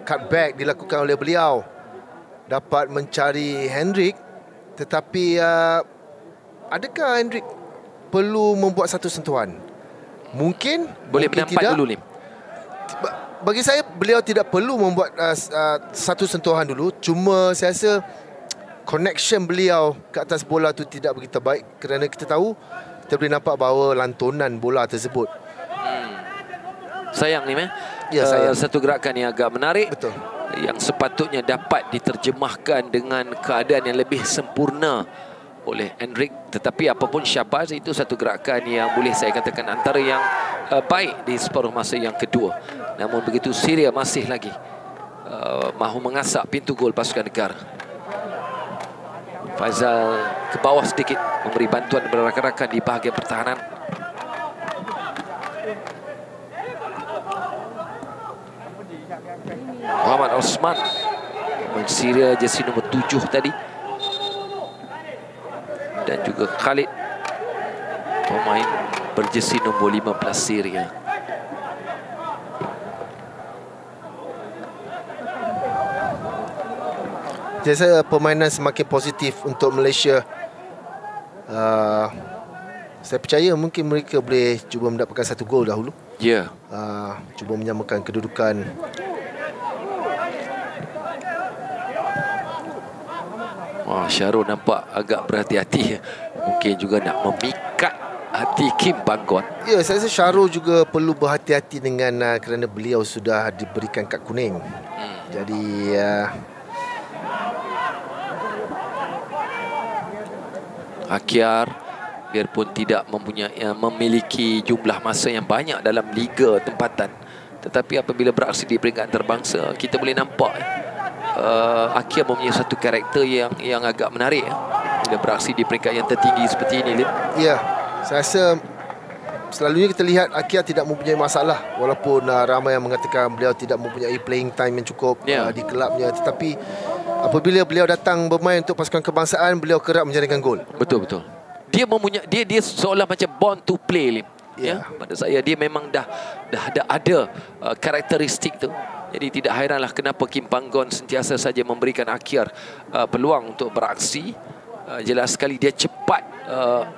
Cutback dilakukan oleh beliau, dapat mencari Hendrik. Tetapi adakah Hendrik perlu membuat satu sentuhan? Mungkin boleh menampak tidak. dulu ni. Bagi saya, beliau tidak perlu membuat satu sentuhan dulu. Cuma saya rasa connection beliau ke atas bola tu tidak begitu baik. Kerana kita tahu, kita boleh nampak bahawa lantunan bola tersebut. Sayang ni, Ya, sayang. satu gerakan yang agak menarik. Betul. Yang sepatutnya dapat diterjemahkan dengan keadaan yang lebih sempurna oleh Enric. Tetapi apapun Syahbaz, itu satu gerakan yang boleh saya katakan antara yang baik di separuh masa yang kedua. Namun begitu Syria masih lagi mahu mengasak pintu gol pasukan negara. Faizal ke bawah sedikit, memberi bantuan kepada rakan-rakan di bahagian pertahanan. Muhammad Osman, pemain Syria jersey nombor 7 tadi. Dan juga Khalid, pemain berjersey nombor 15 Syria. Jadi saya permainan semakin positif untuk Malaysia. Saya percaya mungkin mereka boleh cuba mendapatkan satu gol dahulu. Ya. Cuba menyamakan kedudukan. Wah, Syarul nampak agak berhati-hati. Mungkin juga nak memikat hati Kim Panggon. Ya, saya rasa Syarul juga perlu berhati-hati dengan kerana beliau sudah diberikan kad kuning. Jadi Akyar biarpun tidak memiliki jumlah masa yang banyak dalam liga tempatan, tetapi apabila beraksi di peringkat antarabangsa, kita boleh nampak Akyar mempunyai satu karakter yang agak menarik bila beraksi di peringkat yang tertinggi seperti ini, Lim. Ya, saya rasa selalunya kita lihat Akyar tidak mempunyai masalah, walaupun ramai yang mengatakan beliau tidak mempunyai playing time yang cukup di kelabnya, tetapi apabila beliau datang bermain untuk pasukan kebangsaan, beliau kerap menjaringkan gol. Betul. Dia mempunyai dia seolah macam born to play, Lim. Ya, pada saya dia memang dah ada karakteristik tu. Jadi tidak hairanlah kenapa Kim Panggon sentiasa saja memberikan Akyar peluang untuk beraksi. Jelas sekali dia cepat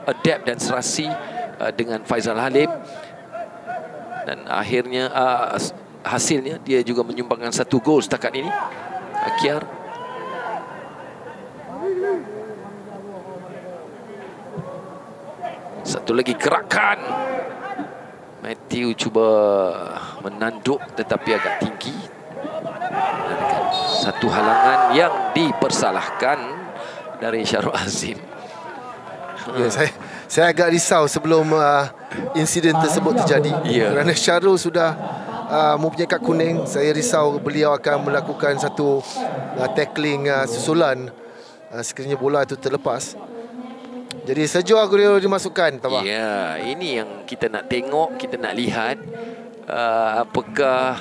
adapt dan serasi dengan Faizal Halim. Dan akhirnya hasilnya dia juga menyumbangkan satu gol setakat ini. Akyar. Satu lagi gerakan. Matthew cuba menanduk tetapi agak tinggi. Satu halangan yang dipersalahkan dari Syarul Azim. Ya, saya agak risau sebelum insiden tersebut terjadi. Kerana Syarul sudah mempunyai kad kuning. Saya risau beliau akan melakukan satu tackling susulan sekiranya bola itu terlepas. Jadi sejauh beliau dimasukkan, Tabah. Ya, ini yang kita nak tengok, kita nak lihat apakah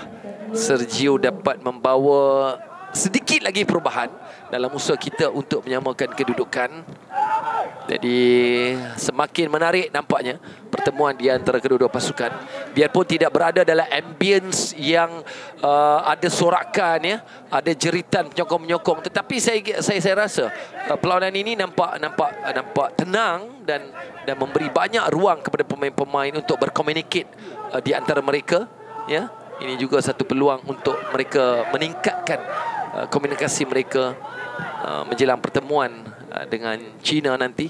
Sergio dapat membawa sedikit lagi perubahan dalam usaha kita untuk menyamakan kedudukan. Jadi semakin menarik nampaknya pertemuan di antara kedua-dua pasukan. Biarpun tidak berada dalam ambience yang ada sorakan, ada jeritan penyokong-menyokong, tetapi saya rasa perlawanan ini nampak tenang dan memberi banyak ruang kepada pemain-pemain untuk berkomunikasi di antara mereka. Ya, ini juga satu peluang untuk mereka meningkatkan komunikasi mereka menjelang pertemuan dengan China nanti.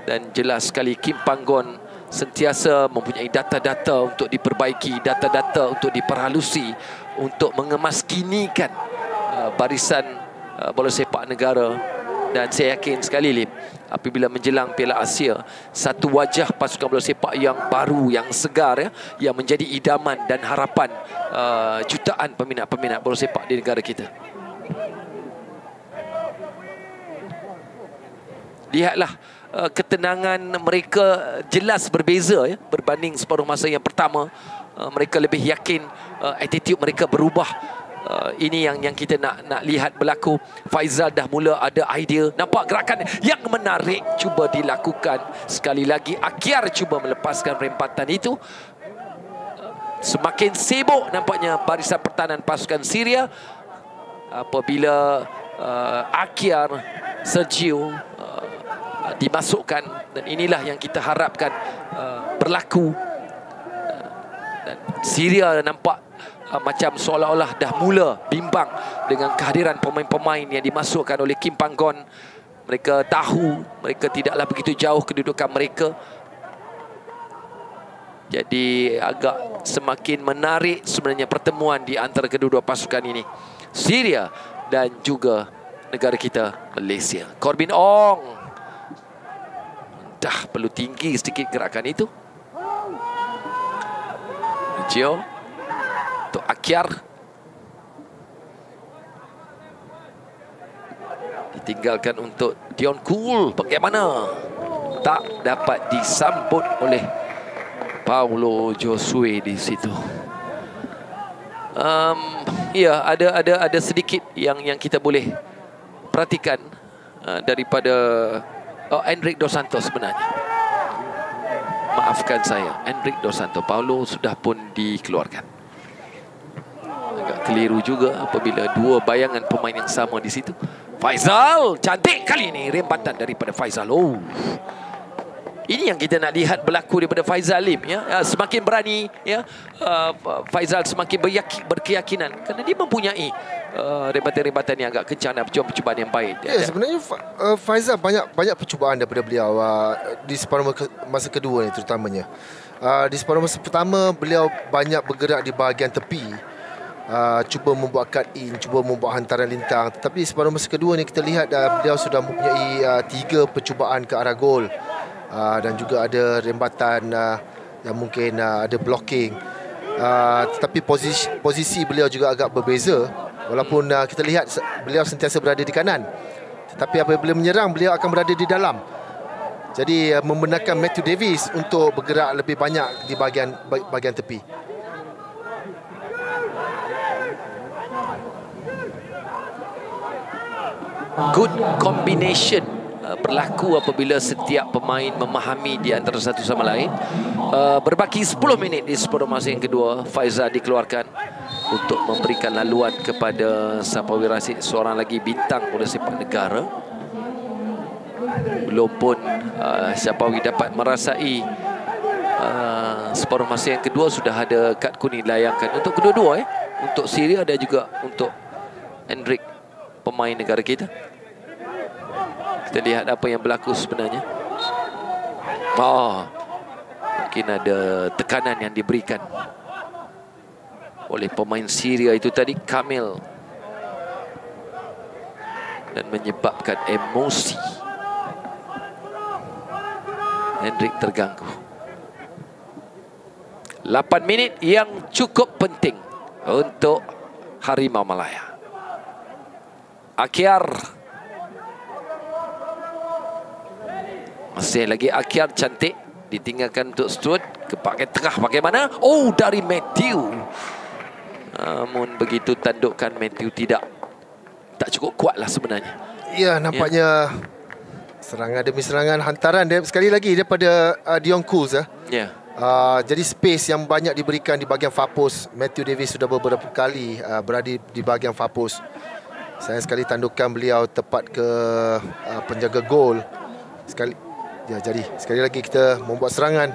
Dan jelas sekali Kim Panggon sentiasa mempunyai data-data untuk diperbaiki, data-data untuk diperhalusi, untuk mengemaskinikan barisan bola sepak negara. Dan saya yakin sekali, Lim, apabila menjelang Piala Asia, satu wajah pasukan bola sepak yang baru, yang segar, yang menjadi idaman dan harapan jutaan peminat-peminat bola sepak di negara kita. Lihatlah ketenangan mereka jelas berbeza berbanding separuh masa yang pertama. Mereka lebih yakin, attitude mereka berubah. Ini yang kita nak lihat berlaku. Faizal dah mula ada idea. Nampak gerakan yang menarik cuba dilakukan. Sekali lagi Akyar cuba melepaskan rempatan itu. Semakin sibuk nampaknya barisan pertahanan pasukan Syria apabila Akyar, Sergio dimasukkan, dan inilah yang kita harapkan berlaku. Dan Syria nampak macam seolah-olah dah mula bimbang dengan kehadiran pemain-pemain yang dimasukkan oleh Kim Panggon. Mereka tahu mereka tidaklah begitu jauh kedudukan mereka. Jadi agak semakin menarik sebenarnya pertemuan di antara kedua-dua pasukan ini, Syria dan juga negara kita, Malaysia. Corbin Ong Dah perlu tinggi sedikit gerakan itu. Gio untuk Akyar. Ditinggalkan untuk Dion Cool. Bagaimana? Tak dapat disambut oleh Paulo Josue di situ. Ya, ada sedikit yang kita boleh perhatikan daripada Enric Dos Santos sebenarnya. Maafkan saya, Enric Dos Santos. Paulo sudah pun dikeluarkan. Agak keliru juga apabila dua bayangan pemain yang sama di situ. Faizal, cantik kali ini rembatan daripada Faizal. Oh, ini yang kita nak lihat berlaku daripada Faizal Lim, ya. Semakin berani, ya. Faizal semakin berkeyakinan kerana dia mempunyai rebatan-rebatan yang agak kencang dan percubaan yang baik. Ya, sebenarnya Faizal banyak percubaan daripada beliau di separuh masa kedua ni terutamanya. Di separuh masa pertama beliau banyak bergerak di bahagian tepi, cuba membuat cut in, cuba membuat hantaran lintang. Tetapi separuh masa kedua ni kita lihat beliau sudah mempunyai 3 percubaan ke arah gol. Dan juga ada rembatan yang mungkin ada blocking. Tetapi posisi beliau juga agak berbeza. Walaupun kita lihat beliau sentiasa berada di kanan, tetapi apabila menyerang beliau akan berada di dalam. Jadi membenarkan Matthew Davis untuk bergerak lebih banyak di bahagian tepi. Good combination berlaku apabila setiap pemain memahami di antara satu sama lain. Berbaki 10 minit di separuh masa yang kedua, Faizal dikeluarkan untuk memberikan laluan kepada Sapawi Rashid, seorang lagi bintang bola sepak negara. Belum pun Sapawi dapat merasai separuh masa yang kedua sudah ada kad kuning dilayangkan untuk kedua-dua, untuk Syria dan juga untuk Enric, pemain negara kita. Kita lihat apa yang berlaku sebenarnya. Mungkin ada tekanan yang diberikan oleh pemain Syria itu tadi, Kamil, dan menyebabkan emosi Enric terganggu. 8 minit yang cukup penting untuk Harimau Malaya. Akyar. Masih lagi Akyar, cantik. Ditinggalkan untuk Stuart. Kepakai tengah bagaimana? Oh, dari Matthew. Namun begitu tandukkan Matthew tak cukup kuat lah sebenarnya. Ya, nampaknya serangan demi serangan, hantaran sekali lagi daripada Dion Cool. Ya. Jadi space yang banyak diberikan di bahagian far post. Matthew Davis sudah beberapa kali berada di bahagian far post. Sayang sekali tandukan beliau tepat ke penjaga gol. Jadi sekali lagi kita membuat serangan.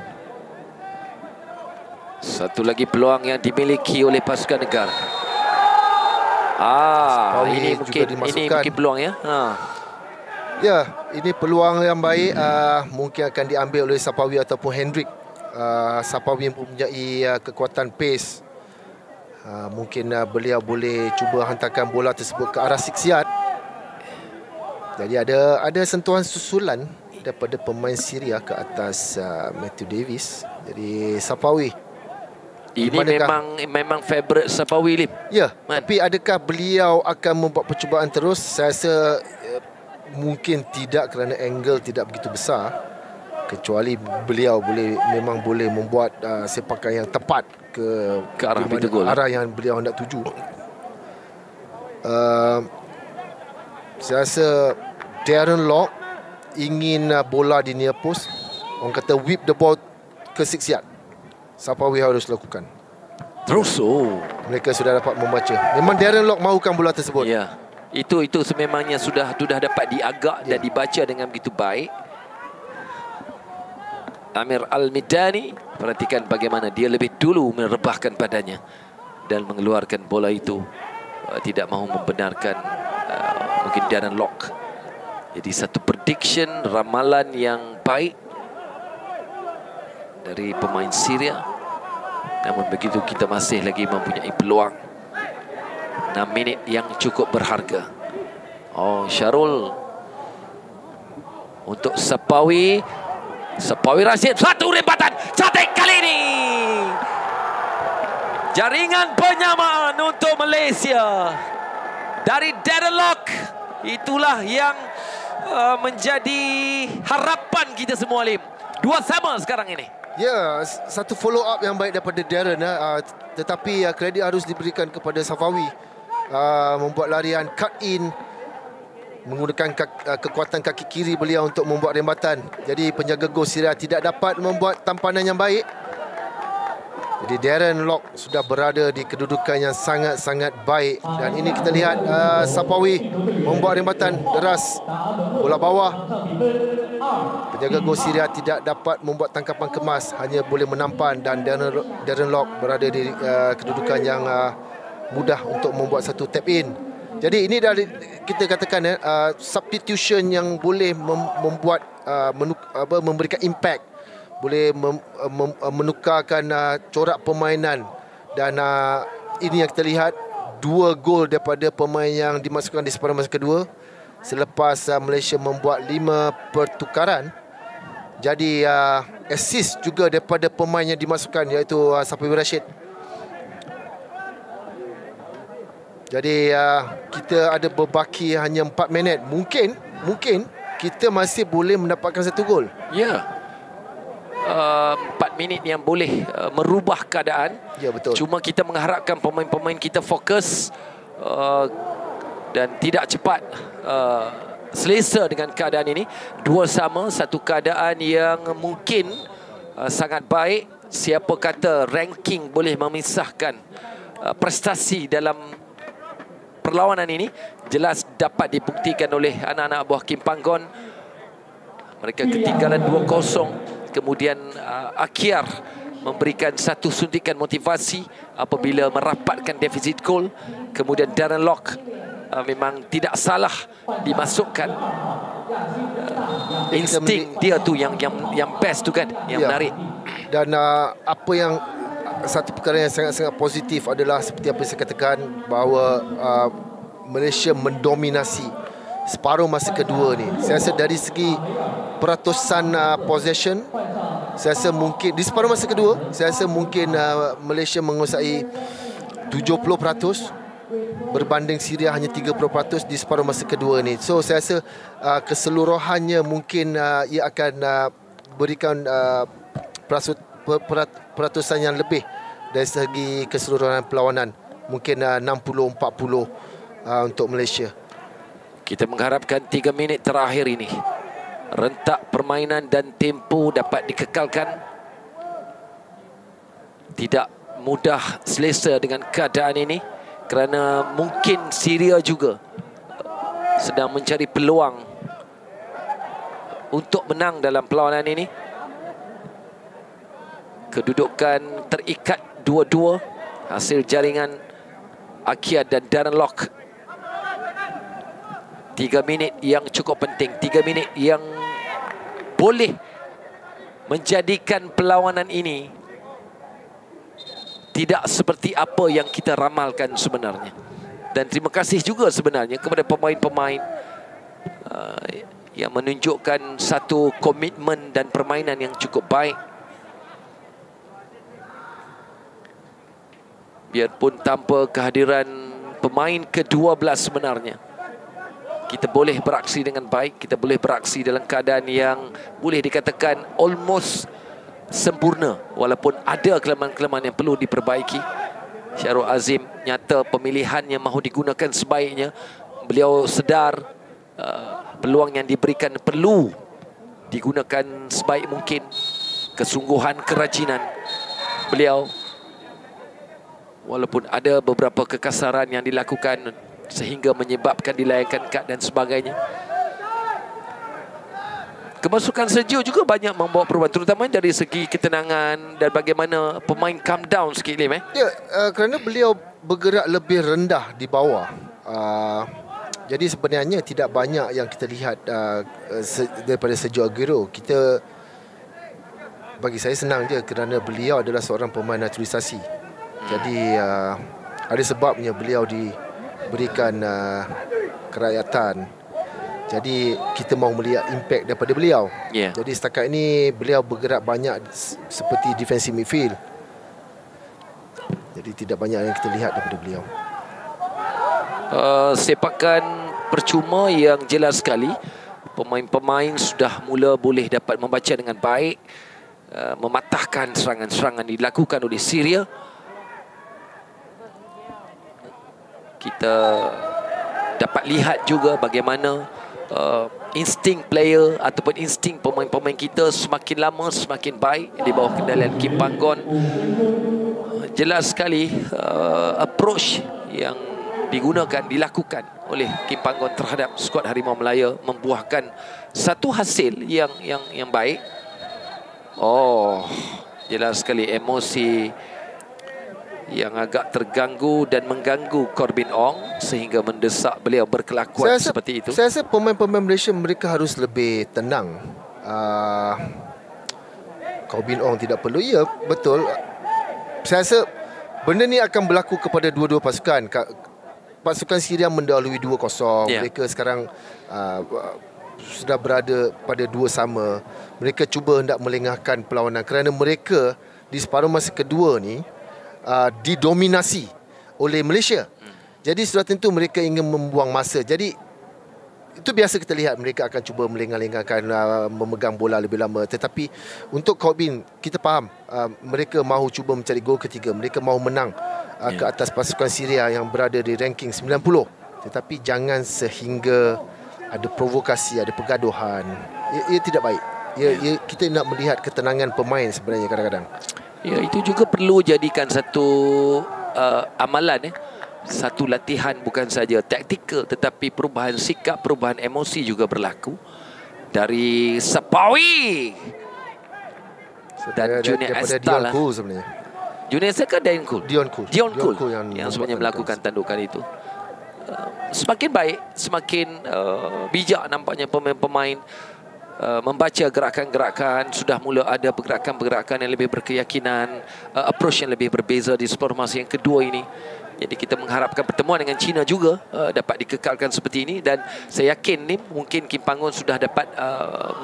Satu lagi peluang yang dimiliki oleh pasukan negara. Ini mungkin peluang, ya. Ya, ini peluang yang baik. Mungkin akan diambil oleh Sapawi ataupun Hendrik. Sapawi mempunyai kekuatan pace. Mungkin beliau boleh cuba hantarkan bola tersebut ke arah siksiat. Jadi ada sentuhan susulan daripada pemain Syria ke atas Matthew Davis. Jadi Sapawi, ini memang favourite Sapawi, Lim. Ya, tapi adakah beliau akan membuat percubaan terus? Saya rasa mungkin tidak, kerana angle tidak begitu besar. Kecuali beliau memang boleh membuat sepakan yang tepat ke arah pintu gol, arah yang beliau hendak tuju. Saya rasa Darren Lock ingin bola di near post. Orang kata whip the ball ke siksiat. Sapawi harus lakukan. Terus mereka sudah dapat membaca. Memang Darren Lock mahukan bola tersebut. Ya. Itu sememangnya sudah dapat diagak dan dibaca dengan begitu baik. Amir Al-Midani, perhatikan bagaimana dia lebih dulu merebahkan badannya dan mengeluarkan bola itu. Tidak mahu membenarkan mungkin Darren Lock. Jadi satu prediction, ramalan yang baik dari pemain Syria. Namun begitu kita masih lagi mempunyai peluang. 6 minit yang cukup berharga. Syarul untuk Sapawi. Sapawi Rashid, satu rembatan cantik kali ini. Jaringan penyamaan untuk Malaysia dari Darren Lock. Itulah yang menjadi harapan kita semua, Lim. 2-sama sekarang ini. Ya, satu follow up yang baik daripada Darren. Tetapi kredit harus diberikan kepada Safawi. Membuat larian cut in, menggunakan kekuatan kaki kiri beliau untuk membuat rembatan. Jadi penjaga gol Syria tidak dapat membuat tampanan yang baik. Jadi Darren Lock sudah berada di kedudukan yang sangat-sangat baik. Dan ini kita lihat Safawi membuat rembatan deras, bola bawah. Penjaga gol Syria tidak dapat membuat tangkapan kemas, hanya boleh menampan. Dan Darren Lock berada di kedudukan yang mudah untuk membuat satu tap in. Jadi ini dari kita katakan substitution yang boleh membuat memberikan impact, boleh menukarkan corak permainan. Dan ini yang kita lihat, 2 gol daripada pemain yang dimasukkan di separuh masa kedua selepas Malaysia membuat 5 pertukaran. Jadi assist juga daripada pemain yang dimasukkan, iaitu Sapawi Rashid. Jadi kita ada berbaki hanya 4 minit. Mungkin kita masih boleh mendapatkan 1 gol. Ya. 4 minit yang boleh merubah keadaan. Ya, betul. Cuma kita mengharapkan pemain-pemain kita fokus dan tidak cepat selesa dengan keadaan ini. 2-sama, satu keadaan yang mungkin sangat baik. Siapa kata ranking boleh memisahkan prestasi dalam perlawanan ini, jelas dapat dibuktikan oleh anak-anak buah Kim Panggon. Mereka ketinggalan 2-0. Kemudian Akyar memberikan satu suntikan motivasi apabila merapatkan defisit gol. Kemudian Darren Lock memang tidak salah dimasukkan. Insting dia tu yang best tu kan, yang menarik. Dan apa yang satu perkara yang sangat-sangat positif adalah seperti apa saya katakan, bahawa Malaysia mendominasi separuh masa kedua ni. Saya rasa dari segi peratusan possession, saya rasa mungkin di separuh masa kedua, saya rasa mungkin Malaysia menguasai 70% berbanding Syria hanya 30% di separuh masa kedua ni. So saya rasa keseluruhannya mungkin ia akan berikan peratusan yang lebih dari segi keseluruhan perlawanan. Mungkin 60-40 untuk Malaysia. Kita mengharapkan 3 minit terakhir ini rentak permainan dan tempo dapat dikekalkan. Tidak mudah selesa dengan keadaan ini, kerana mungkin Syria juga sedang mencari peluang untuk menang dalam perlawanan ini. Kedudukan terikat 2-2 hasil jaringan Akyar dan Darren Lock. 3 minit yang cukup penting, 3 minit yang boleh menjadikan perlawanan ini tidak seperti apa yang kita ramalkan sebenarnya. Dan terima kasih juga sebenarnya kepada pemain-pemain yang menunjukkan satu komitmen dan permainan yang cukup baik. Biarpun tanpa kehadiran pemain ke-12 sebenarnya, kita boleh beraksi dengan baik. Kita boleh beraksi dalam keadaan yang boleh dikatakan almost sempurna, walaupun ada kelemahan-kelemahan yang perlu diperbaiki. Syahrul Azim nyata pemilihannya mahu digunakan sebaiknya. Beliau sedar peluang yang diberikan perlu digunakan sebaik mungkin. Kesungguhan, kerajinan beliau, walaupun ada beberapa kekasaran yang dilakukan sehingga menyebabkan dilayangkan kad dan sebagainya. Kemasukan Sergio juga banyak membawa perubahan, terutama dari segi ketenangan dan bagaimana pemain calm down sikit, Lim. Ya, kerana beliau bergerak lebih rendah di bawah. Jadi sebenarnya tidak banyak yang kita lihat daripada Sergio Aguero. Bagi saya senang je kerana beliau adalah seorang pemain naturalisasi. Jadi ada sebabnya beliau diberikan kerakyatan. Jadi kita mahu melihat impact daripada beliau. Jadi setakat ini beliau bergerak banyak seperti defensive midfield. Jadi tidak banyak yang kita lihat daripada beliau. Sepakan percuma yang jelas sekali. Pemain-pemain sudah mula boleh dapat membaca dengan baik, mematahkan serangan-serangan dilakukan oleh Syria. Kita dapat lihat juga bagaimana insting player ataupun insting pemain-pemain kita semakin lama semakin baik di bawah kendalian Kim Panggon. Jelas sekali approach yang dilakukan oleh Kim Panggon terhadap skuad Harimau Melaya membuahkan satu hasil yang baik. Jelas sekali emosi yang agak terganggu dan mengganggu Corbin Ong sehingga mendesak beliau berkelakuan seperti itu. Saya rasa pemain-pemain Malaysia mereka harus lebih tenang. Corbin Ong tidak perlu. Ya, betul. Saya rasa benda ni akan berlaku kepada dua-dua pasukan. Pasukan Syria mendahului 2-0. Mereka sekarang sudah berada pada 2 sama. Mereka cuba hendak melengahkan perlawanan kerana mereka di separuh masa kedua ni didominasi oleh Malaysia. Jadi sudah tentu mereka ingin membuang masa. Jadi itu biasa kita lihat mereka akan cuba melengah-lengahkan, memegang bola lebih lama. Tetapi untuk Corbin, kita faham mereka mahu cuba mencari gol ketiga. Mereka mahu menang ke atas pasukan Syria yang berada di ranking 90. Tetapi jangan sehingga ada provokasi, ada pergaduhan. Ia tidak baik. Kita nak melihat ketenangan pemain sebenarnya kadang-kadang. Ya, itu juga perlu jadikan satu amalan, satu latihan, bukan saja taktikal tetapi perubahan sikap, perubahan emosi juga berlaku dari Sapawi dan Junior Estal. Junior Estal ke Dion Kul? Dion Kul yang sebenarnya melakukan tandukan itu. Semakin baik, semakin bijak nampaknya pemain-pemain membaca gerakan-gerakan. Sudah mula ada pergerakan-pergerakan yang lebih berkeyakinan, approach yang lebih berbeza di separuh masa yang kedua ini. Jadi kita mengharapkan pertemuan dengan China juga dapat dikekalkan seperti ini. Dan saya yakin ni mungkin Kim Panggon sudah dapat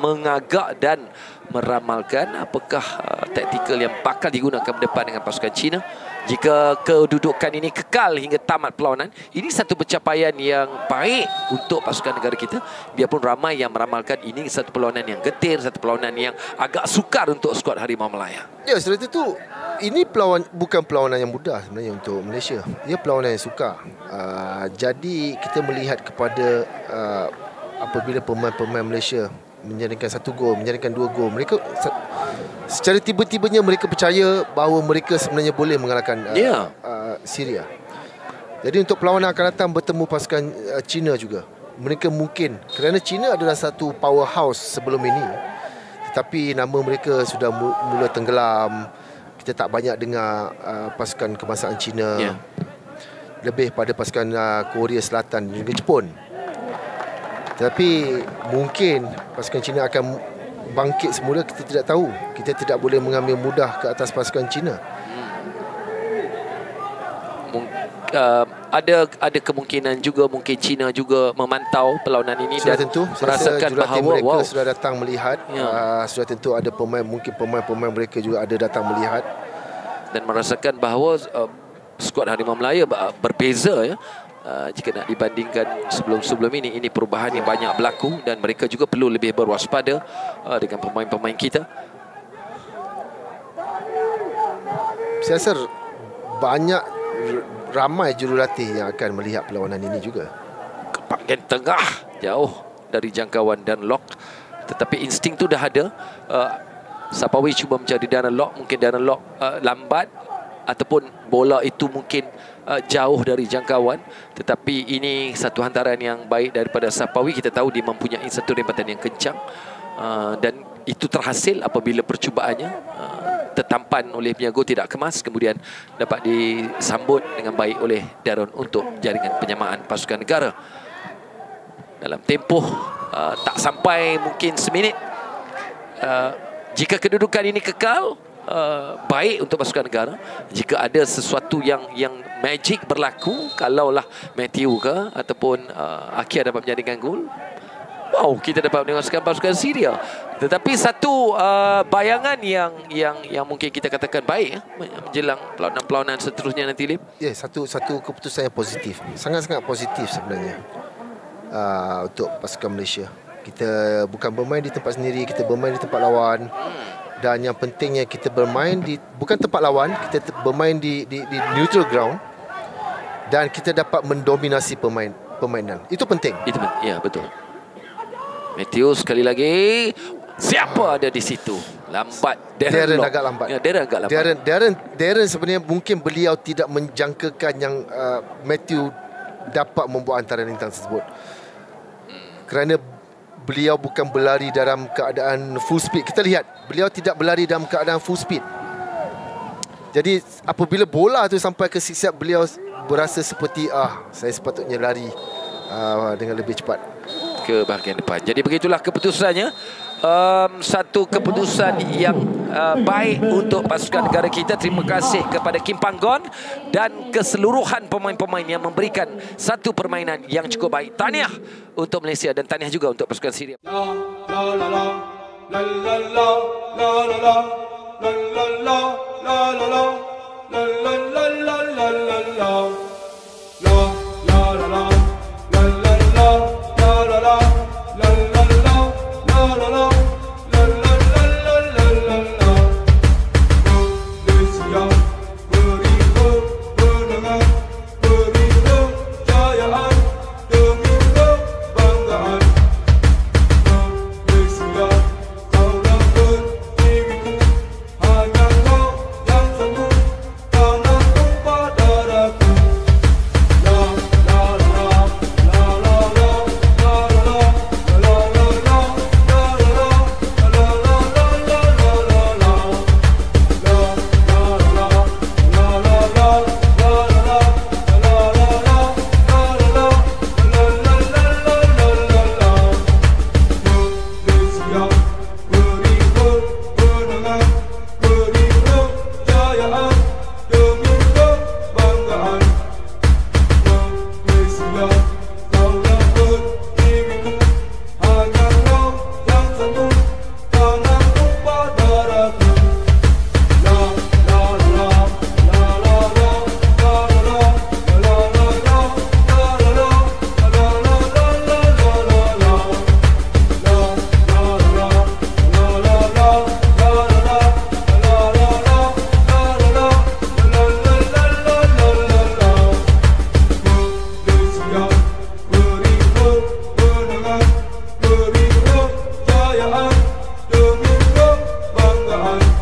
mengagak dan meramalkan apakah taktikal yang bakal digunakan berdepan dengan pasukan China. Jika kedudukan ini kekal hingga tamat perlawanan, ini satu pencapaian yang baik untuk pasukan negara kita. Biarpun ramai yang meramalkan ini satu perlawanan yang getir, satu perlawanan yang agak sukar untuk skuad Harimau Melaya. Ya, setelah itu ini bukan perlawanan yang mudah sebenarnya untuk Malaysia. Ia perlawanan yang sukar. Jadi kita melihat kepada apabila pemain-pemain Malaysia menjaringkan 1 gol, menjaringkan 2 gol, mereka secara tiba-tibanya mereka percaya bahawa mereka sebenarnya boleh mengalahkan Syria. Jadi untuk perlawanan akan datang bertemu pasukan China juga, mereka mungkin, kerana China adalah satu powerhouse sebelum ini, tetapi nama mereka sudah mula tenggelam. Kita tak banyak dengar pasukan kebangsaan China. Lebih pada pasukan Korea Selatan dan juga Jepun. Tapi mungkin pasukan China akan bangkit semula, kita tidak tahu. Kita tidak boleh mengambil mudah ke atas pasukan China. Ada kemungkinan juga mungkin China juga memantau perlawanan ini sudah dan tentu merasakan bahawa mereka sudah datang melihat. Sudah tentu ada mungkin pemain-pemain mereka juga ada datang melihat dan merasakan bahawa skuad Harimau Melaya berbeza jika nak dibandingkan sebelum-sebelum ini perubahan yang banyak berlaku dan mereka juga perlu lebih berwaspada dengan pemain-pemain kita. Saya rasa ramai jurulatih yang akan melihat perlawanan ini juga. Ke bahagian tengah, jauh dari jangkauan dan lock, tetapi insting tu dah ada. Sapawi cuba mencari Darren Lock, mungkin Darren Lock lambat ataupun bola itu mungkin jauh dari jangkauan, tetapi ini satu hantaran yang baik daripada Sapawi. Kita tahu dia mempunyai satu rempatan yang kencang dan itu terhasil apabila percubaannya tertampan oleh penjaga tidak kemas, kemudian dapat disambut dengan baik oleh Darren untuk jaringan penyamaan pasukan negara. Dalam tempoh tak sampai mungkin seminit, jika kedudukan ini kekal, baik untuk pasukan negara. Jika ada sesuatu yang magic berlaku, kalaulah Matthew ke ataupun Akia dapat menjadikan gol, Wow, kita dapat mendengarkan pasukan Syria. Tetapi satu bayangan yang mungkin kita katakan baik menjelang perlawanan seterusnya nanti, Lim. Ya, satu keputusan yang positif. Sangat-sangat positif sebenarnya untuk pasukan Malaysia. Kita bukan bermain di tempat sendiri, kita bermain di tempat lawan. Dan yang pentingnya kita bermain di bukan tempat lawan, kita bermain di neutral ground. Dan kita dapat mendominasi permainan. Itu penting. Ya, betul. Matthew sekali lagi. Siapa ada di situ? Lambat. Darren agak lambat. Ya, Darren agak lambat. Darren sebenarnya mungkin beliau tidak menjangkakan yang Matthew dapat membuat antaran lintang tersebut. Kerana beliau bukan berlari dalam keadaan full speed. Kita lihat, beliau tidak berlari dalam keadaan full speed. Jadi apabila bola tu sampai ke siap, beliau berasa seperti saya sepatutnya lari dengan lebih cepat ke bahagian depan. Jadi begitulah keputusannya. Satu keputusan yang baik untuk pasukan negara kita. Terima kasih kepada Kim Panggon dan keseluruhan pemain-pemain yang memberikan satu permainan yang cukup baik. Tahniah untuk Malaysia dan tahniah juga untuk pasukan Syria. Kejayaan demi kebanggaan.